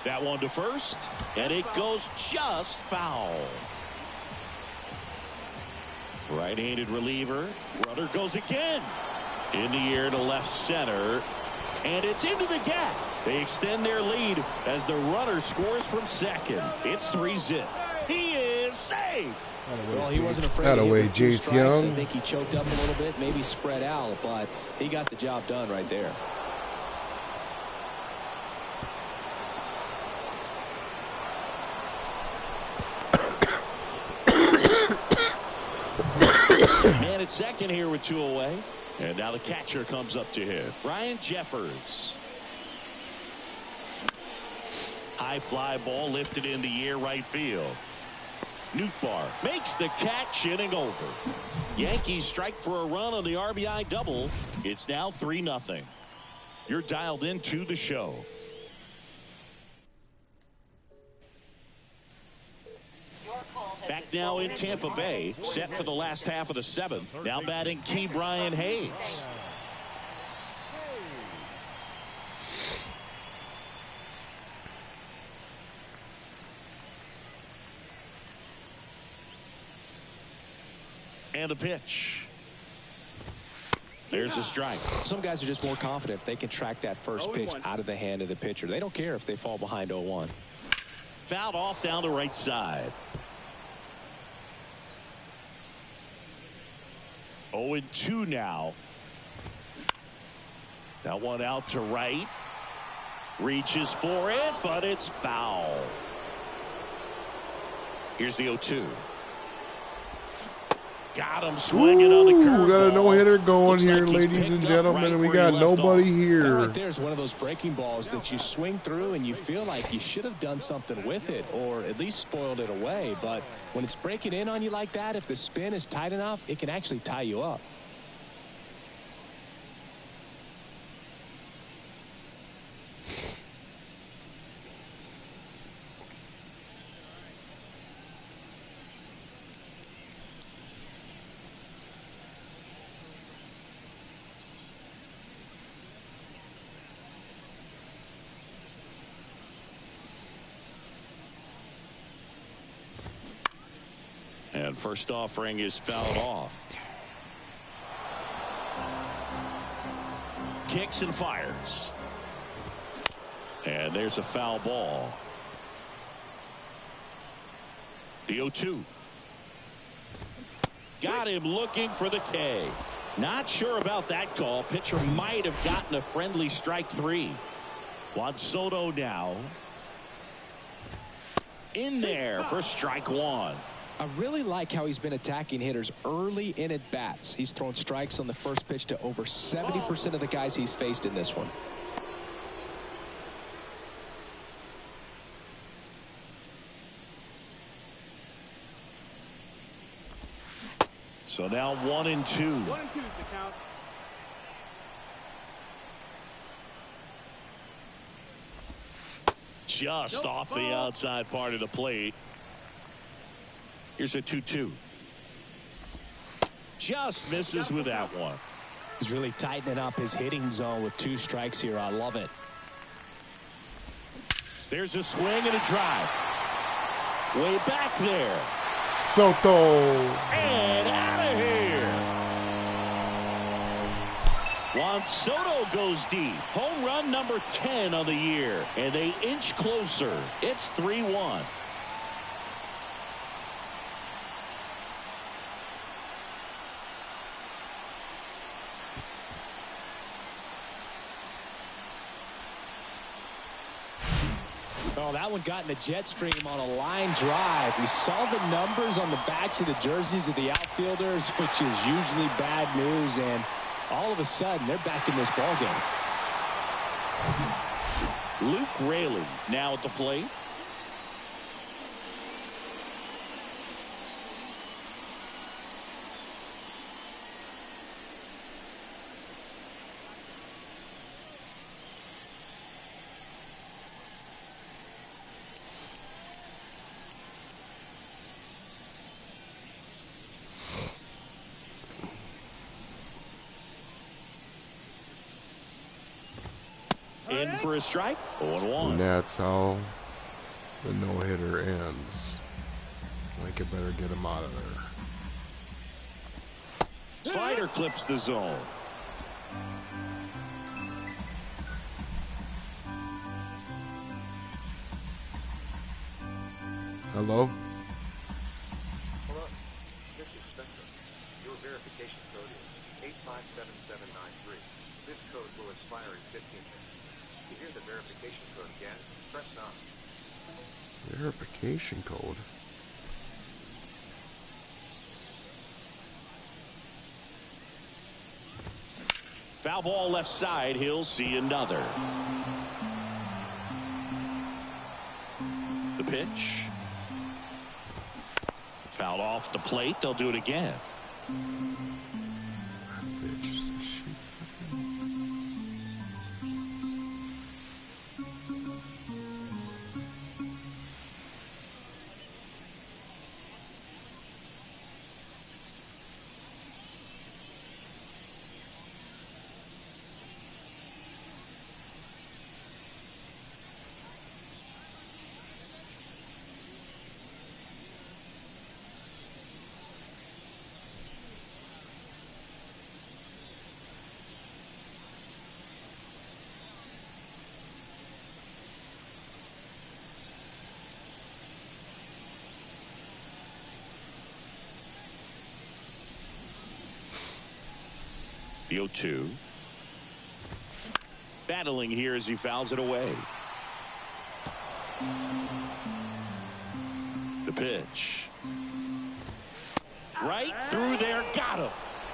That one to first. And it goes just foul. Right-handed reliever. Runner goes again. In the air to left center. And it's into the gap. They extend their lead as the runner scores from second. It's 3-zip. He is safe. Well, he wasn't afraid That to hit away, with 2 Jace strikes. Young. I think he choked up a little bit, maybe spread out, but he got the job done right there. Man at second here with 2 away. And now the catcher comes up to hit. Ryan Jeffers. High fly ball lifted in the air, right field. Nootbaar makes the catch, inning over. Yankees strike for a run on the RBI double. It's now 3-0. You're dialed into the show. Back now in Tampa Bay, set for the last half of the 7th. Now batting Key Brian Hayes. And a pitch. There's a strike. Some guys are just more confident if they can track that first pitch out of the hand of the pitcher. They don't care if they fall behind 0-1. Fouled off down the right side. 0-2 now. That one out to right. Reaches for it, but it's foul. Here's the 0-2. Got him swinging on the curveball. We got a no-hitter going Looks here, like he's ladies picked and up gentlemen. right We where got he left nobody off. here. That right there is one of those breaking balls that you swing through and you feel like you should have done something with it or at least spoiled it away. But when it's breaking in on you like that, if the spin is tight enough, it can actually tie you up. And first offering is fouled off. Kicks and fires. And there's a foul ball. The 0-2. Got him looking for the K. Not sure about that call. Pitcher might have gotten a friendly strike 3. Juan Soto now. In there for strike 1. I really like how he's been attacking hitters early in at bats. He's thrown strikes on the first pitch to over 70% of the guys he's faced in this one. So now 1-2. 1-2 is the count. Just off the outside part of the plate. Here's a 2-2. Just misses with that one. He's really tightening up his hitting zone with 2 strikes here. I love it. There's a swing and a drive. Way back there. Soto. And out of here. Juan Soto goes deep. Home run number 10 on the year. And they inch closer. It's 3-1. Oh, that one got in the jet stream on a line drive. We saw the numbers on the backs of the jerseys of the outfielders, which is usually bad news, and all of a sudden they're back in this ball game. Luke Raley now at the plate. In for a strike. 0-1. And that's how the no-hitter ends. Lincoln better get him out of there. Slider clips the zone. Hello? Hello, this is Spencer. Your verification code is 857793. This code will expire in 15 minutes. To hear the verification code again, press 9. Verification code? Foul ball left side. He'll see another. The pitch. Fouled off the plate. They'll do it again. The 0-2. Battling here as he fouls it away. The pitch. Right through there. Got him.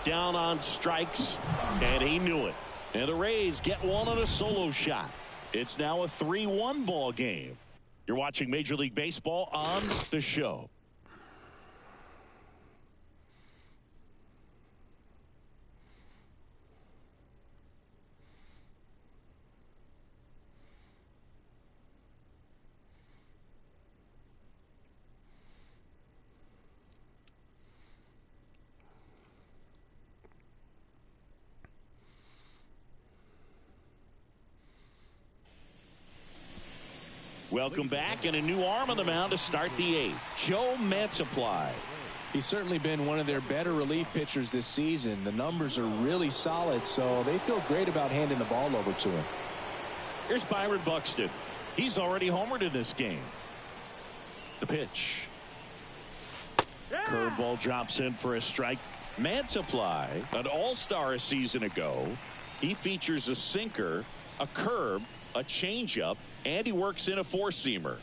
Down on strikes. And he knew it. And the Rays get one on a solo shot. It's now a 3-1 ball game. You're watching Major League Baseball on The Show. Welcome back, and a new arm on the mound to start the 8th. Joe Mantiply. He's certainly been one of their better relief pitchers this season. The numbers are really solid, so they feel great about handing the ball over to him. Here's Byron Buxton. He's already homered in this game. The pitch. Curveball drops in for a strike. Mantiply, an all-star a season ago. He features a sinker, a curve, a changeup, and he works in a four-seamer.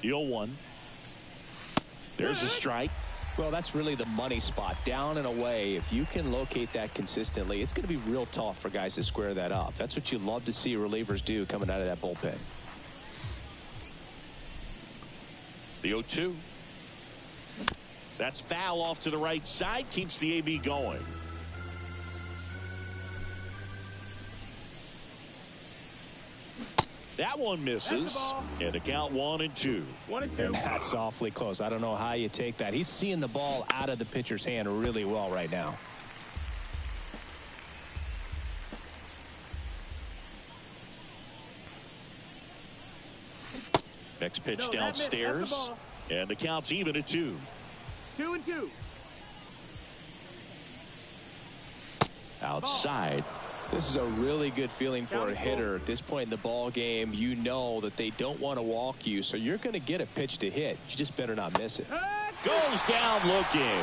The 0-1. There's a strike. Well, that's really the money spot. Down and away. If you can locate that consistently, it's going to be real tough for guys to square that up. That's what you love to see relievers do coming out of that bullpen. The 0-2. That's foul off to the right side. Keeps the AB going. That one misses. And the count 1-2. 1-2. And that's awfully close. I don't know how you take that. He's seeing the ball out of the pitcher's hand really well right now. Next pitch downstairs. And the count's even at 2. 2-2. Outside. This is a really good feeling for a hitter at this point in the ball game. You know that they don't want to walk you, so you're going to get a pitch to hit. You just better not miss it. Goes down looking.